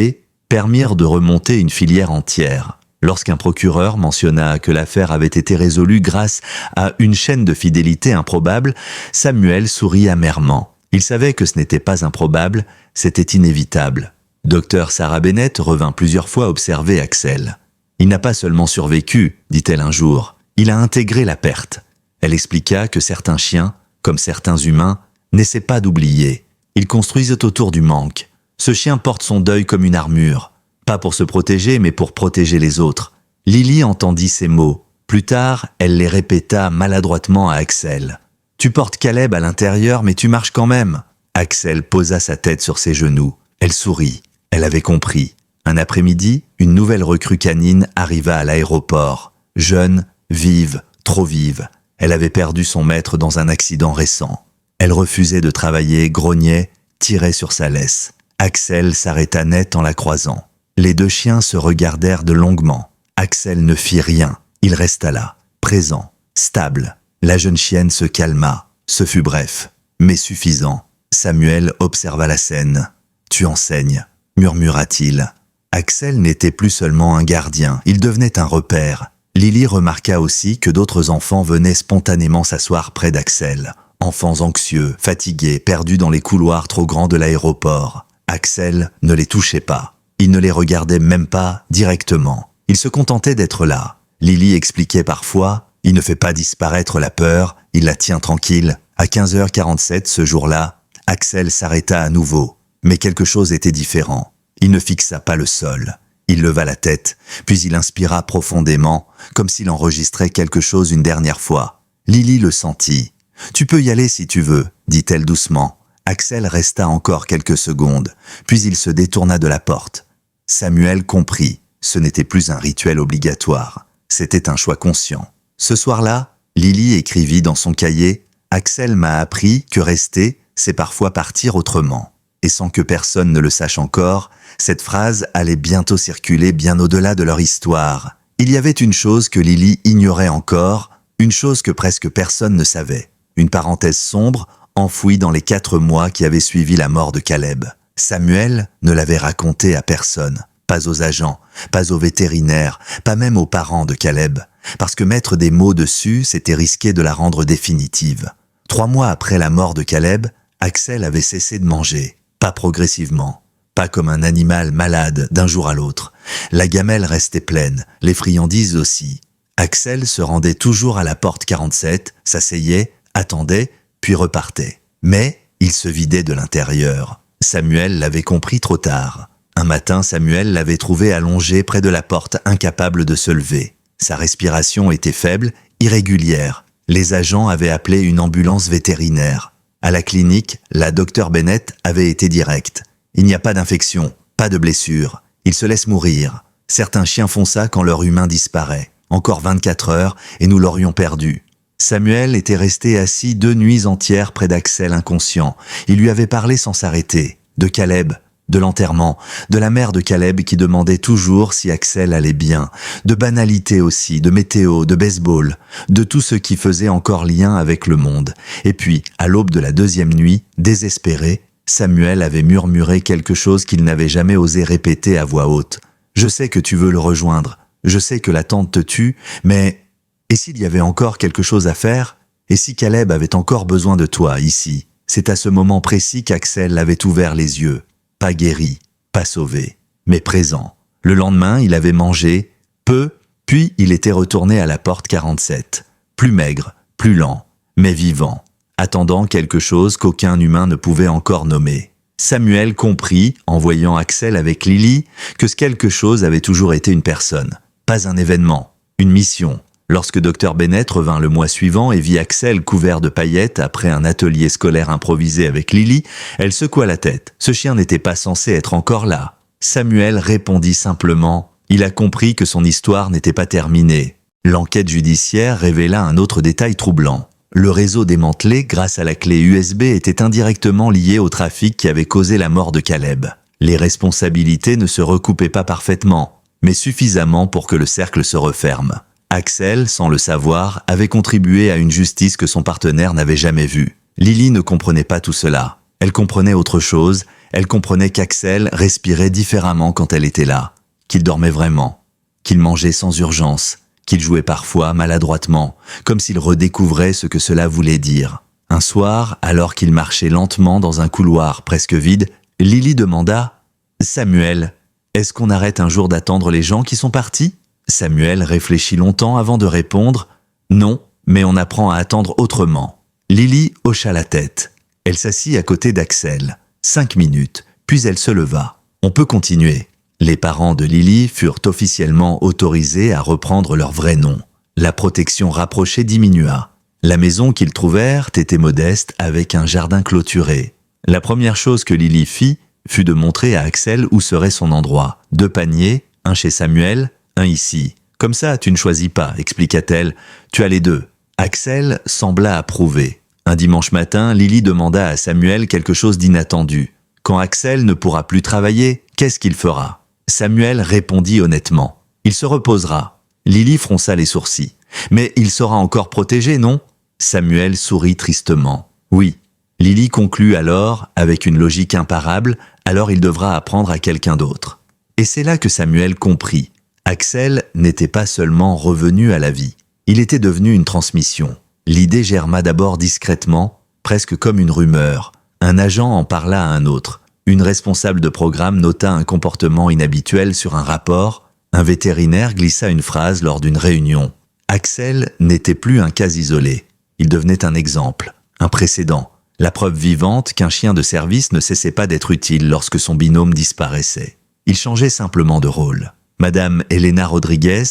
A: permirent de remonter une filière entière. Lorsqu'un procureur mentionna que l'affaire avait été résolue grâce à une chaîne de fidélité improbable, Samuel sourit amèrement. Il savait que ce n'était pas improbable, c'était inévitable. Dr Sarah Bennett revint plusieurs fois observer Axel. « Il n'a pas seulement survécu, dit-elle un jour, il a intégré la perte. » Elle expliqua que certains chiens, comme certains humains, n'essaient pas d'oublier. Ils construisent autour du manque. Ce chien porte son deuil comme une armure. Pas pour se protéger, mais pour protéger les autres. Lily entendit ces mots. Plus tard, elle les répéta maladroitement à Axel. « Tu portes Caleb à l'intérieur, mais tu marches quand même. » Axel posa sa tête sur ses genoux. Elle sourit. Elle avait compris. Un après-midi, une nouvelle recrue canine arriva à l'aéroport. Jeune, vive, trop vive. Elle avait perdu son maître dans un accident récent. Elle refusait de travailler, grognait, tirait sur sa laisse. Axel s'arrêta net en la croisant. Les 2 chiens se regardèrent de longuement. Axel ne fit rien. Il resta là, présent, stable. La jeune chienne se calma. Ce fut bref, mais suffisant. Samuel observa la scène. « Tu enseignes », murmura-t-il. Axel n'était plus seulement un gardien, il devenait un repère. Lily remarqua aussi que d'autres enfants venaient spontanément s'asseoir près d'Axel. Enfants anxieux, fatigués, perdus dans les couloirs trop grands de l'aéroport. Axel ne les touchait pas. Il ne les regardait même pas directement. Il se contentait d'être là. Lily expliquait parfois « Il ne fait pas disparaître la peur, il la tient tranquille. À 15h47 ce jour-là, Axel s'arrêta à nouveau, mais quelque chose était différent. Il ne fixa pas le sol. Il leva la tête, puis il inspira profondément, comme s'il enregistrait quelque chose une dernière fois. Lily le sentit. « Tu peux y aller si tu veux », dit-elle doucement. Axel resta encore quelques secondes, puis il se détourna de la porte. Samuel comprit. Ce n'était plus un rituel obligatoire. C'était un choix conscient. Ce soir-là, Lily écrivit dans son cahier « Axel m'a appris que rester, c'est parfois partir autrement. » Et sans que personne ne le sache encore, cette phrase allait bientôt circuler bien au-delà de leur histoire. Il y avait une chose que Lily ignorait encore, une chose que presque personne ne savait. Une parenthèse sombre, enfouie dans les 4 mois qui avaient suivi la mort de Caleb. Samuel ne l'avait raconté à personne, pas aux agents, pas aux vétérinaires, pas même aux parents de Caleb, parce que mettre des mots dessus, c'était risquer de la rendre définitive. 3 mois après la mort de Caleb, Axel avait cessé de manger, pas progressivement, pas comme un animal malade d'un jour à l'autre. La gamelle restait pleine, les friandises aussi. Axel se rendait toujours à la porte 47, s'asseyait, attendait, puis repartait. Mais il se vidait de l'intérieur. Samuel l'avait compris trop tard. Un matin, Samuel l'avait trouvé allongé près de la porte, incapable de se lever. Sa respiration était faible, irrégulière. Les agents avaient appelé une ambulance vétérinaire. À la clinique, la docteure Bennett avait été directe. Il n'y a pas d'infection, pas de blessure. Il se laisse mourir. Certains chiens font ça quand leur humain disparaît. Encore 24 heures et nous l'aurions perdu. Samuel était resté assis 2 nuits entières près d'Axel inconscient. Il lui avait parlé sans s'arrêter. De Caleb, de l'enterrement, de la mère de Caleb qui demandait toujours si Axel allait bien, de banalités aussi, de météo, de baseball, de tout ce qui faisait encore lien avec le monde. Et puis, à l'aube de la 2e nuit, désespéré, Samuel avait murmuré quelque chose qu'il n'avait jamais osé répéter à voix haute. « Je sais que tu veux le rejoindre, je sais que l'attente te tue, mais... Et s'il y avait encore quelque chose à faire? Et si Caleb avait encore besoin de toi, ici ?» C'est à ce moment précis qu'Axel avait ouvert les yeux. Pas guéri, pas sauvé, mais présent. Le lendemain, il avait mangé, peu, puis il était retourné à la porte 47. Plus maigre, plus lent, mais vivant, attendant quelque chose qu'aucun humain ne pouvait encore nommer. Samuel comprit, en voyant Axel avec Lily, que ce quelque chose avait toujours été une personne, pas un événement, une mission. Lorsque Dr Bennett revint le mois suivant et vit Axel couvert de paillettes après un atelier scolaire improvisé avec Lily, elle secoua la tête. Ce chien n'était pas censé être encore là. Samuel répondit simplement. Il a compris que son histoire n'était pas terminée. L'enquête judiciaire révéla un autre détail troublant. Le réseau démantelé grâce à la clé USB était indirectement lié au trafic qui avait causé la mort de Caleb. Les responsabilités ne se recoupaient pas parfaitement, mais suffisamment pour que le cercle se referme. Axel, sans le savoir, avait contribué à une justice que son partenaire n'avait jamais vue. Lily ne comprenait pas tout cela. Elle comprenait autre chose, elle comprenait qu'Axel respirait différemment quand elle était là, qu'il dormait vraiment, qu'il mangeait sans urgence, qu'il jouait parfois maladroitement, comme s'il redécouvrait ce que cela voulait dire. Un soir, alors qu'il marchait lentement dans un couloir presque vide, Lily demanda « Samuel, est-ce qu'on arrête un jour d'attendre les gens qui sont partis ?» Samuel réfléchit longtemps avant de répondre « Non, mais on apprend à attendre autrement. » Lily hocha la tête. Elle s'assit à côté d'Axel. 5 minutes, puis elle se leva. « On peut continuer. » Les parents de Lily furent officiellement autorisés à reprendre leur vrai nom. La protection rapprochée diminua. La maison qu'ils trouvèrent était modeste avec un jardin clôturé. La première chose que Lily fit fut de montrer à Axel où serait son endroit. 2 paniers, un chez Samuel, un ici. Comme ça, tu ne choisis pas, expliqua-t-elle. Tu as les 2. Axel sembla approuver. Un dimanche matin, Lily demanda à Samuel quelque chose d'inattendu. Quand Axel ne pourra plus travailler, qu'est-ce qu'il fera? Samuel répondit honnêtement. Il se reposera. Lily fronça les sourcils. Mais il sera encore protégé, non? Samuel sourit tristement. Oui. Lily conclut alors, avec une logique imparable, alors il devra apprendre à quelqu'un d'autre. Et c'est là que Samuel comprit. Axel n'était pas seulement revenu à la vie, il était devenu une transmission. L'idée germa d'abord discrètement, presque comme une rumeur. Un agent en parla à un autre. Une responsable de programme nota un comportement inhabituel sur un rapport. Un vétérinaire glissa une phrase lors d'une réunion. Axel n'était plus un cas isolé. Il devenait un exemple. un précédent, la preuve vivante qu'un chien de service ne cessait pas d'être utile lorsque son binôme disparaissait. Il changeait simplement de rôle. Madame Elena Rodriguez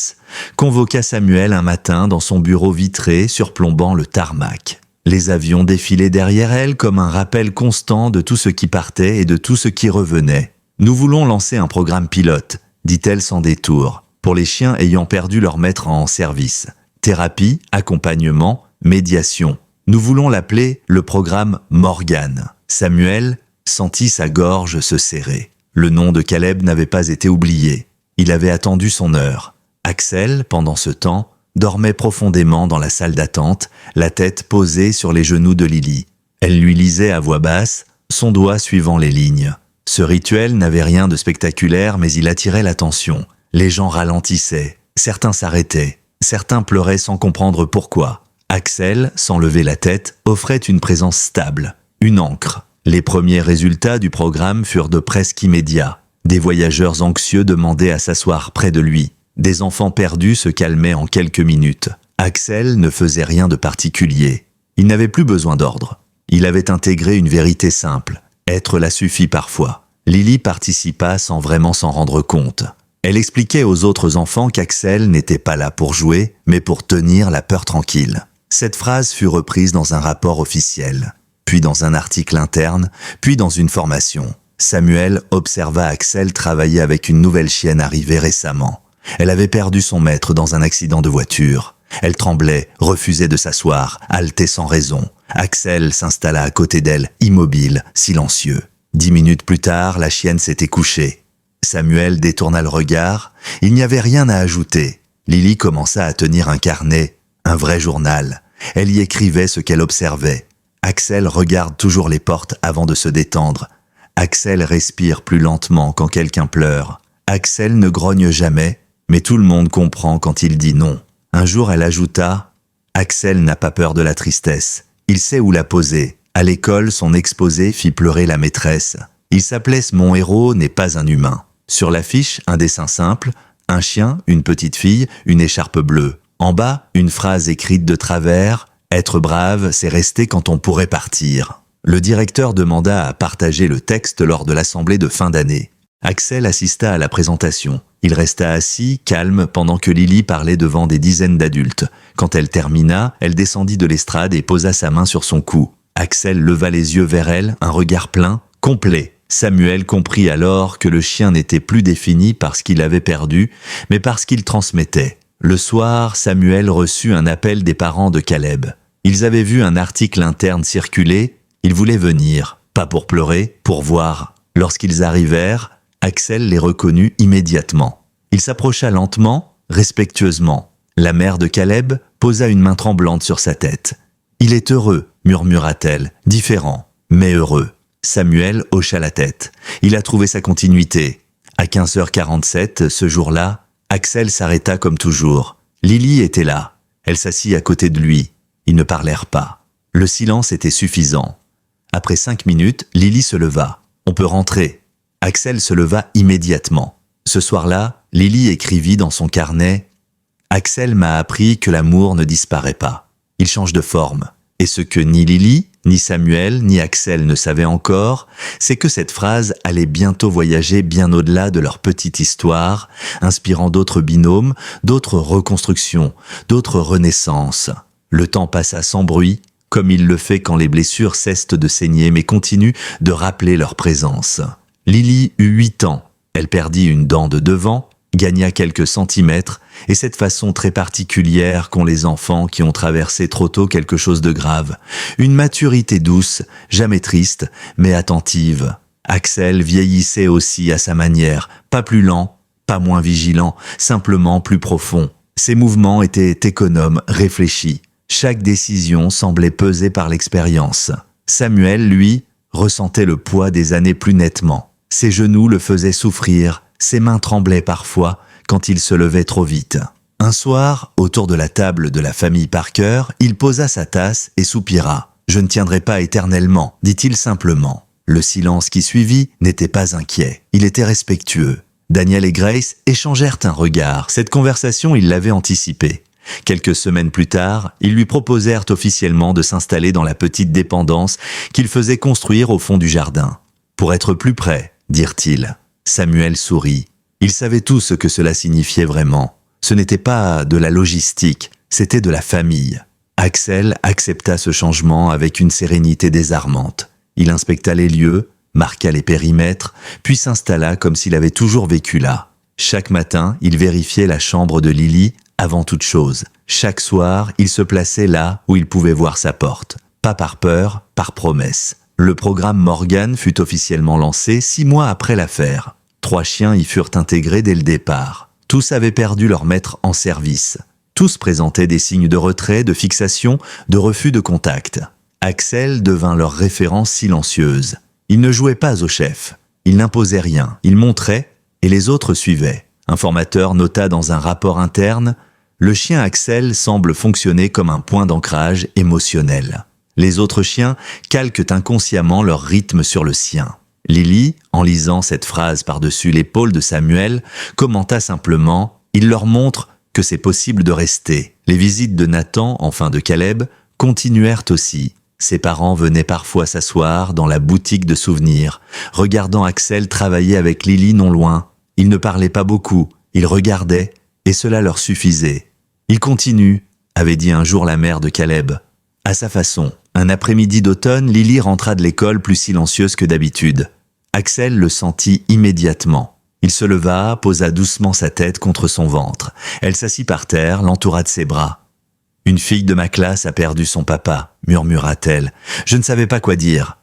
A: convoqua Samuel un matin dans son bureau vitré surplombant le tarmac. Les avions défilaient derrière elle comme un rappel constant de tout ce qui partait et de tout ce qui revenait. « Nous voulons lancer un programme pilote », dit-elle sans détour, pour les chiens ayant perdu leur maître en service. Thérapie, accompagnement, médiation. Nous voulons l'appeler le programme Morgan. Samuel sentit sa gorge se serrer. Le nom de Caleb n'avait pas été oublié. Il avait attendu son heure. Axel, pendant ce temps, dormait profondément dans la salle d'attente, la tête posée sur les genoux de Lily. Elle lui lisait à voix basse, son doigt suivant les lignes. Ce rituel n'avait rien de spectaculaire, mais il attirait l'attention. Les gens ralentissaient, certains s'arrêtaient, certains pleuraient sans comprendre pourquoi. Axel, sans lever la tête, offrait une présence stable, une ancre. Les premiers résultats du programme furent de presque immédiats. Des voyageurs anxieux demandaient à s'asseoir près de lui. Des enfants perdus se calmaient en quelques minutes. Axel ne faisait rien de particulier. Il n'avait plus besoin d'ordre. Il avait intégré une vérité simple. Être la suffit parfois. Lily participa sans vraiment s'en rendre compte. Elle expliquait aux autres enfants qu'Axel n'était pas là pour jouer, mais pour tenir la peur tranquille. Cette phrase fut reprise dans un rapport officiel, puis dans un article interne, puis dans une formation. Samuel observa Axel travailler avec une nouvelle chienne arrivée récemment. Elle avait perdu son maître dans un accident de voiture. Elle tremblait, refusait de s'asseoir, haletait sans raison. Axel s'installa à côté d'elle, immobile, silencieux. 10 minutes plus tard, la chienne s'était couchée. Samuel détourna le regard. Il n'y avait rien à ajouter. Lily commença à tenir un carnet, un vrai journal. Elle y écrivait ce qu'elle observait. Axel regarde toujours les portes avant de se détendre. Axel respire plus lentement quand quelqu'un pleure. Axel ne grogne jamais, mais tout le monde comprend quand il dit non. Un jour, elle ajouta « Axel n'a pas peur de la tristesse. Il sait où la poser. À l'école, son exposé fit pleurer la maîtresse. Il s'appelait « Mon héros n'est pas un humain ». Sur l'affiche, un dessin simple, un chien, une petite fille, une écharpe bleue. En bas, une phrase écrite de travers « Être brave, c'est rester quand on pourrait partir ». Le directeur demanda à partager le texte lors de l'assemblée de fin d'année. Axel assista à la présentation. Il resta assis, calme, pendant que Lily parlait devant des dizaines d'adultes. Quand elle termina, elle descendit de l'estrade et posa sa main sur son cou. Axel leva les yeux vers elle, un regard plein, complet. Samuel comprit alors que le chien n'était plus défini parce qu'il avait perdu, mais parce qu'il transmettait. Le soir, Samuel reçut un appel des parents de Caleb. Ils avaient vu un article interne circuler. Ils voulaient venir, pas pour pleurer, pour voir. Lorsqu'ils arrivèrent, Axel les reconnut immédiatement. Il s'approcha lentement, respectueusement. La mère de Caleb posa une main tremblante sur sa tête. « Il est heureux », murmura-t-elle, « différent, mais heureux ». Samuel hocha la tête. Il a trouvé sa continuité. À 15h47, ce jour-là, Axel s'arrêta comme toujours. Lily était là. Elle s'assit à côté de lui. Ils ne parlèrent pas. Le silence était suffisant. Après 5 minutes, Lily se leva. « On peut rentrer ». Axel se leva immédiatement. Ce soir-là, Lily écrivit dans son carnet « Axel m'a appris que l'amour ne disparaît pas. Il change de forme. Et ce que ni Lily, ni Samuel, ni Axel ne savaient encore, c'est que cette phrase allait bientôt voyager bien au-delà de leur petite histoire, inspirant d'autres binômes, d'autres reconstructions, d'autres renaissances. Le temps passa sans bruit, comme il le fait quand les blessures cessent de saigner mais continuent de rappeler leur présence. Lily eut 8 ans. Elle perdit une dent de devant, gagna quelques centimètres, et cette façon très particulière qu'ont les enfants qui ont traversé trop tôt quelque chose de grave. Une maturité douce, jamais triste, mais attentive. Axel vieillissait aussi à sa manière, pas plus lent, pas moins vigilant, simplement plus profond. Ses mouvements étaient économes, réfléchis. Chaque décision semblait peser par l'expérience. Samuel, lui, ressentait le poids des années plus nettement. Ses genoux le faisaient souffrir, ses mains tremblaient parfois quand il se levait trop vite. Un soir, autour de la table de la famille Parker, il posa sa tasse et soupira. « Je ne tiendrai pas éternellement », dit-il simplement. Le silence qui suivit n'était pas inquiet, il était respectueux. Daniel et Grace échangèrent un regard. Cette conversation, ils l'avaient anticipée. Quelques semaines plus tard, ils lui proposèrent officiellement de s'installer dans la petite dépendance qu'ils faisaient construire au fond du jardin. Pour être plus près, dirent-ils. Samuel sourit. Il savait tout ce que cela signifiait vraiment. Ce n'était pas de la logistique, c'était de la famille. Axel accepta ce changement avec une sérénité désarmante. Il inspecta les lieux, marqua les périmètres, puis s'installa comme s'il avait toujours vécu là. Chaque matin, il vérifiait la chambre de Lily avant toute chose. Chaque soir, il se plaçait là où il pouvait voir sa porte. Pas par peur, par promesse. Le programme Morgan fut officiellement lancé 6 mois après l'affaire. 3 chiens y furent intégrés dès le départ. Tous avaient perdu leur maître en service. Tous présentaient des signes de retrait, de fixation, de refus de contact. Axel devint leur référence silencieuse. Il ne jouait pas au chef. Il n'imposait rien. Il montrait et les autres suivaient. Un formateur nota dans un rapport interne « Le chien Axel semble fonctionner comme un point d'ancrage émotionnel. Les autres chiens calquent inconsciemment leur rythme sur le sien. » Lily, en lisant cette phrase par-dessus l'épaule de Samuel, commenta simplement « Il leur montre que c'est possible de rester. » Les visites de Nathan, enfin de Caleb, continuèrent aussi. Ses parents venaient parfois s'asseoir dans la boutique de souvenirs, regardant Axel travailler avec Lily non loin. Ils ne parlaient pas beaucoup, ils regardaient, et cela leur suffisait. « Il continue », avait dit un jour la mère de Caleb. À sa façon, un après-midi d'automne, Lily rentra de l'école plus silencieuse que d'habitude. Axel le sentit immédiatement. Il se leva, posa doucement sa tête contre son ventre. Elle s'assit par terre, l'entoura de ses bras. « Une fille de ma classe a perdu son papa », murmura-t-elle. Je ne savais pas quoi dire.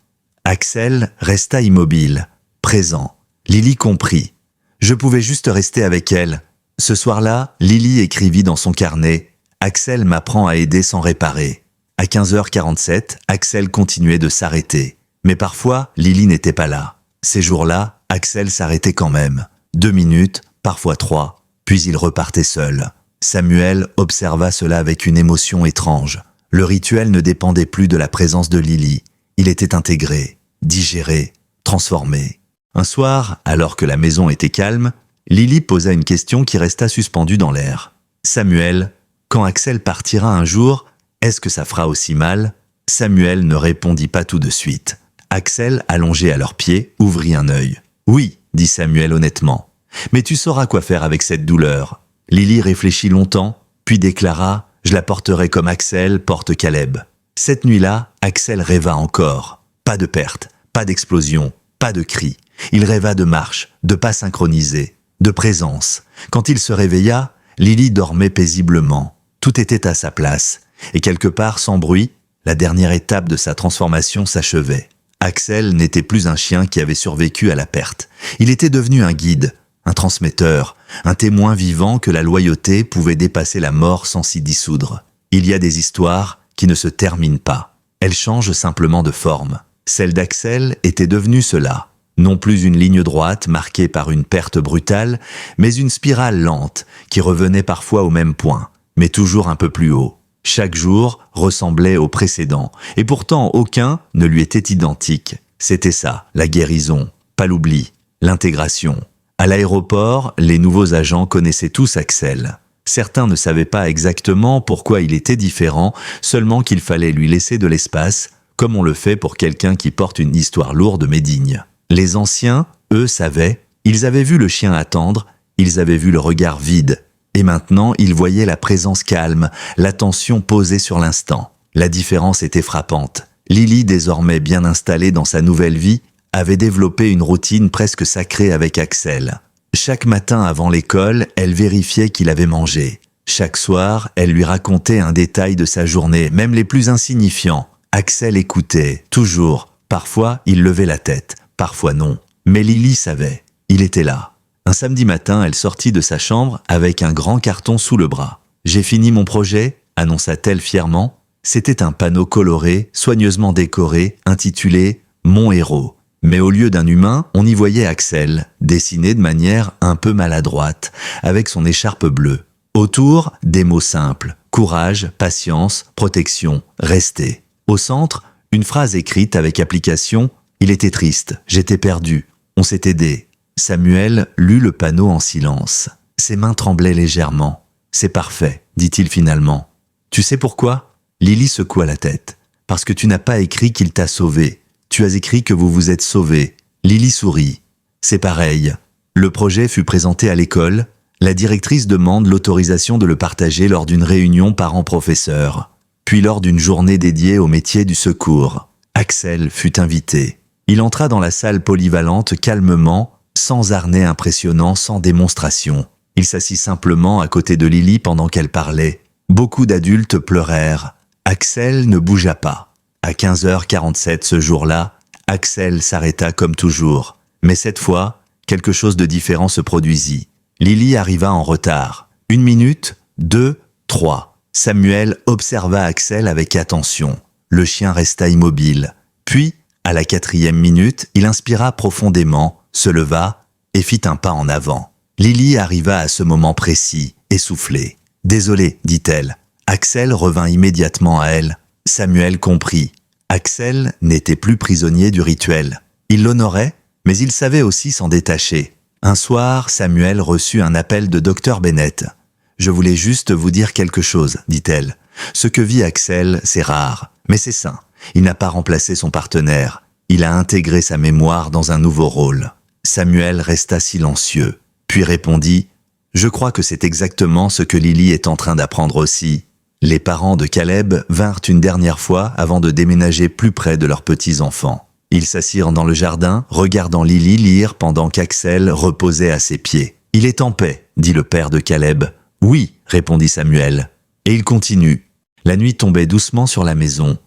A: Axel resta immobile, présent. Lily comprit. Je pouvais juste rester avec elle. Ce soir-là, Lily écrivit dans son carnet « Axel m'apprend à aider sans réparer ». À 15h47, Axel continuait de s'arrêter. Mais parfois, Lily n'était pas là. Ces jours-là, Axel s'arrêtait quand même. 2 minutes, parfois 3, puis il repartait seul. Samuel observa cela avec une émotion étrange. Le rituel ne dépendait plus de la présence de Lily. Il était intégré, digéré, transformé. Un soir, alors que la maison était calme, Lily posa une question qui resta suspendue dans l'air. « Samuel, quand Axel partira un jour, est-ce que ça fera aussi mal ?» Samuel ne répondit pas tout de suite. Axel, allongé à leurs pieds, ouvrit un œil. « Oui, » dit Samuel honnêtement. « Mais tu sauras quoi faire avec cette douleur. » Lily réfléchit longtemps, puis déclara « Je la porterai comme Axel porte Caleb. » Cette nuit-là, Axel rêva encore. Pas de perte, pas d'explosion, pas de cris. Il rêva de marche, de pas synchronisés, de présence. Quand il se réveilla, Lily dormait paisiblement. Tout était à sa place. Et quelque part, sans bruit, la dernière étape de sa transformation s'achevait. Axel n'était plus un chien qui avait survécu à la perte. Il était devenu un guide, un transmetteur, un témoin vivant que la loyauté pouvait dépasser la mort sans s'y dissoudre. Il y a des histoires qui ne se terminent pas. Elles changent simplement de forme. Celle d'Axel était devenue cela. Non plus une ligne droite marquée par une perte brutale, mais une spirale lente qui revenait parfois au même point, mais toujours un peu plus haut. Chaque jour ressemblait au précédent, et pourtant aucun ne lui était identique. C'était ça, la guérison, pas l'oubli, l'intégration. À l'aéroport, les nouveaux agents connaissaient tous Axel. Certains ne savaient pas exactement pourquoi il était différent, seulement qu'il fallait lui laisser de l'espace, comme on le fait pour quelqu'un qui porte une histoire lourde mais digne. Les anciens, eux, savaient, ils avaient vu le chien attendre, ils avaient vu le regard vide, et maintenant ils voyaient la présence calme, l'attention posée sur l'instant. La différence était frappante. Lily, désormais bien installée dans sa nouvelle vie, avait développé une routine presque sacrée avec Axel. Chaque matin avant l'école, elle vérifiait qu'il avait mangé. Chaque soir, elle lui racontait un détail de sa journée, même les plus insignifiants. Axel écoutait, toujours. Parfois, il levait la tête, parfois non. Mais Lily savait, il était là. Un samedi matin, elle sortit de sa chambre avec un grand carton sous le bras. « J'ai fini mon projet », annonça-t-elle fièrement. C'était un panneau coloré, soigneusement décoré, intitulé « Mon héros ». Mais au lieu d'un humain, on y voyait Axel, dessiné de manière un peu maladroite, avec son écharpe bleue. Autour, des mots simples, courage, patience, protection, rester. Au centre, une phrase écrite avec application, il était triste, j'étais perdu, on s'est aidé. Samuel lut le panneau en silence. Ses mains tremblaient légèrement. C'est parfait. dit-il finalement. Tu sais pourquoi? Lily secoua la tête. Parce que tu n'as pas écrit qu'il t'a sauvé. Tu as écrit que vous vous êtes sauvés. Lily sourit. C'est pareil. Le projet fut présenté à l'école. La directrice demande l'autorisation de le partager lors d'une réunion parents-professeurs, puis lors d'une journée dédiée au métier du secours. Axel fut invité. Il entra dans la salle polyvalente calmement, sans harnais impressionnant, sans démonstration. Il s'assit simplement à côté de Lily pendant qu'elle parlait. Beaucoup d'adultes pleurèrent. Axel ne bougea pas. À 15h47 ce jour-là, Axel s'arrêta comme toujours. Mais cette fois, quelque chose de différent se produisit. Lily arriva en retard. 1 minute, 2, 3. Samuel observa Axel avec attention. Le chien resta immobile. Puis, à la 4e minute, il inspira profondément, se leva et fit un pas en avant. Lily arriva à ce moment précis, essoufflée. « Désolée, dit-elle. » Axel revint immédiatement à elle. Samuel comprit. Axel n'était plus prisonnier du rituel. Il l'honorait, mais il savait aussi s'en détacher. Un soir, Samuel reçut un appel de Dr Bennett. « Je voulais juste vous dire quelque chose, dit-elle. Ce que vit Axel, c'est rare, mais c'est sain. Il n'a pas remplacé son partenaire. Il a intégré sa mémoire dans un nouveau rôle. » Samuel resta silencieux, puis répondit « Je crois que c'est exactement ce que Lily est en train d'apprendre aussi. » Les parents de Caleb vinrent une dernière fois avant de déménager plus près de leurs petits-enfants. Ils s'assirent dans le jardin, regardant Lily lire pendant qu'Axel reposait à ses pieds. « Il est en paix, » dit le père de Caleb. « Oui, » répondit Samuel. Et il continue. La nuit tombait doucement sur la maison.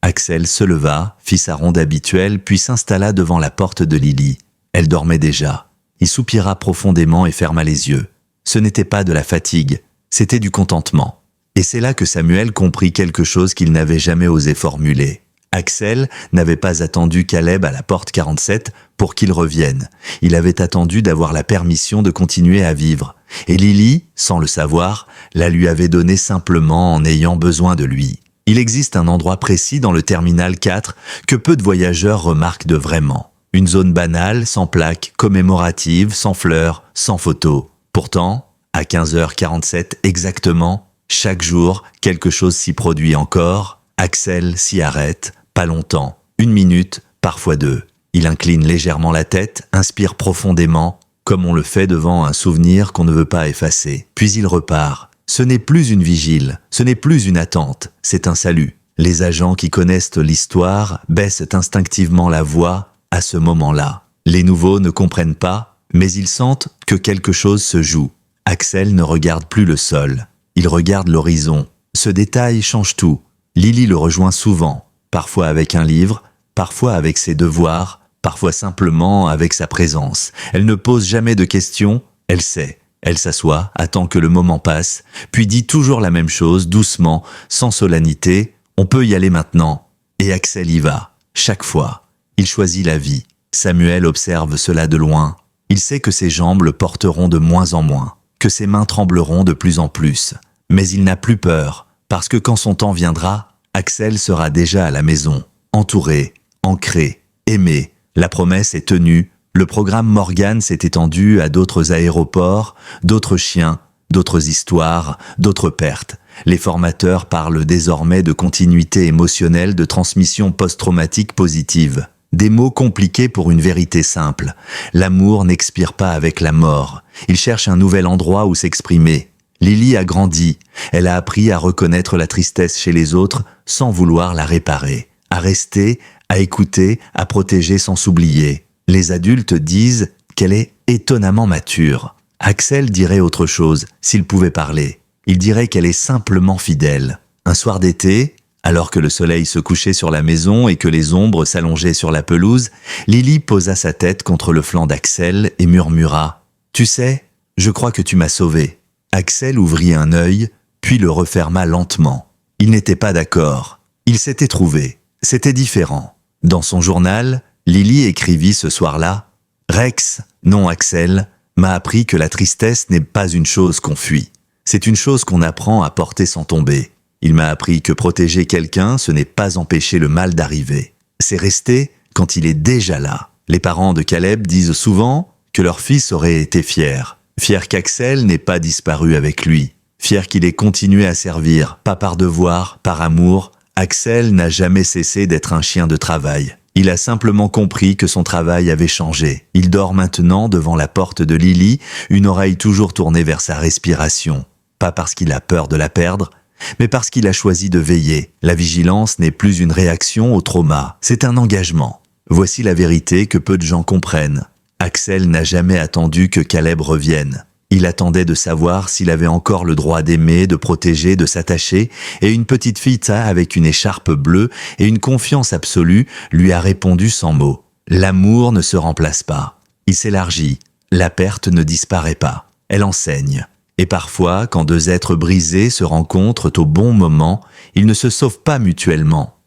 A: Axel se leva, fit sa ronde habituelle, puis s'installa devant la porte de Lily. Elle dormait déjà. Il soupira profondément et ferma les yeux. Ce n'était pas de la fatigue, c'était du contentement. Et c'est là que Samuel comprit quelque chose qu'il n'avait jamais osé formuler. Axel n'avait pas attendu Caleb à la porte 47 pour qu'il revienne. Il avait attendu d'avoir la permission de continuer à vivre. Et Lily, sans le savoir, la lui avait donnée simplement en ayant besoin de lui. Il existe un endroit précis dans le terminal 4 que peu de voyageurs remarquent de vraiment. Une zone banale, sans plaque, commémorative, sans fleurs, sans photos. Pourtant, à 15h47 exactement, chaque jour, quelque chose s'y produit encore. Axel s'y arrête, pas longtemps, 1 minute, parfois 2. Il incline légèrement la tête, inspire profondément, comme on le fait devant un souvenir qu'on ne veut pas effacer. Puis il repart. Ce n'est plus une vigile, ce n'est plus une attente, c'est un salut. Les agents qui connaissent l'histoire baissent instinctivement la voix à ce moment-là. Les nouveaux ne comprennent pas, mais ils sentent que quelque chose se joue. Axel ne regarde plus le sol. Il regarde l'horizon. Ce détail change tout. Lily le rejoint souvent, parfois avec un livre, parfois avec ses devoirs, parfois simplement avec sa présence. Elle ne pose jamais de questions, elle sait. Elle s'assoit, attend que le moment passe, puis dit toujours la même chose, doucement, sans solennité. « On peut y aller maintenant. » Et Axel y va, chaque fois. Il choisit la vie. Samuel observe cela de loin. Il sait que ses jambes le porteront de moins en moins, que ses mains trembleront de plus en plus. Mais il n'a plus peur, parce que quand son temps viendra, Axel sera déjà à la maison, entouré, ancré, aimé. La promesse est tenue, le programme Morgan s'est étendu à d'autres aéroports, d'autres chiens, d'autres histoires, d'autres pertes. Les formateurs parlent désormais de continuité émotionnelle de transmission post-traumatique positive. Des mots compliqués pour une vérité simple. L'amour n'expire pas avec la mort. Il cherche un nouvel endroit où s'exprimer. Lily a grandi. Elle a appris à reconnaître la tristesse chez les autres sans vouloir la réparer. À rester, à écouter, à protéger sans s'oublier. Les adultes disent qu'elle est étonnamment mature. Axel dirait autre chose s'il pouvait parler. Il dirait qu'elle est simplement fidèle. Un soir d'été, alors que le soleil se couchait sur la maison et que les ombres s'allongeaient sur la pelouse, Lily posa sa tête contre le flanc d'Axel et murmura « Tu sais, je crois que tu m'as sauvé. » Axel ouvrit un œil, puis le referma lentement. Il n'était pas d'accord. Il s'était trouvé. C'était différent. Dans son journal, Lily écrivit ce soir-là « Rex, non Axel, m'a appris que la tristesse n'est pas une chose qu'on fuit. C'est une chose qu'on apprend à porter sans tomber. Il m'a appris que protéger quelqu'un, ce n'est pas empêcher le mal d'arriver. C'est rester quand il est déjà là. » Les parents de Caleb disent souvent que leur fils aurait été fier. Fier qu'Axel n'ait pas disparu avec lui. fier qu'il ait continué à servir, pas par devoir, par amour. Axel n'a jamais cessé d'être un chien de travail. Il a simplement compris que son travail avait changé. Il dort maintenant devant la porte de Lily, une oreille toujours tournée vers sa respiration. Pas parce qu'il a peur de la perdre, mais parce qu'il a choisi de veiller. La vigilance n'est plus une réaction au trauma, c'est un engagement. Voici la vérité que peu de gens comprennent. Axel n'a jamais attendu que Caleb revienne. Il attendait de savoir s'il avait encore le droit d'aimer, de protéger, de s'attacher, et une petite fille avec une écharpe bleue et une confiance absolue lui a répondu sans mots. L'amour ne se remplace pas. Il s'élargit. La perte ne disparaît pas. Elle enseigne. Et parfois, quand deux êtres brisés se rencontrent au bon moment, ils ne se sauvent pas mutuellement.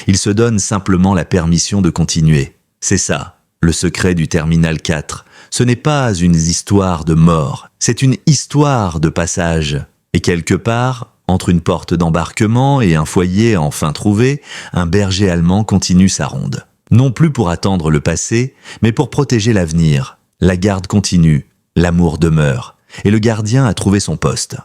A: Ils se donnent simplement la permission de continuer. C'est ça, le secret du Terminal 4. Ce n'est pas une histoire de mort, c'est une histoire de passage. Et quelque part, entre une porte d'embarquement et un foyer enfin trouvé, un berger allemand continue sa ronde. Non plus pour attendre le passé, mais pour protéger l'avenir. La garde continue, l'amour demeure, et le gardien a trouvé son poste.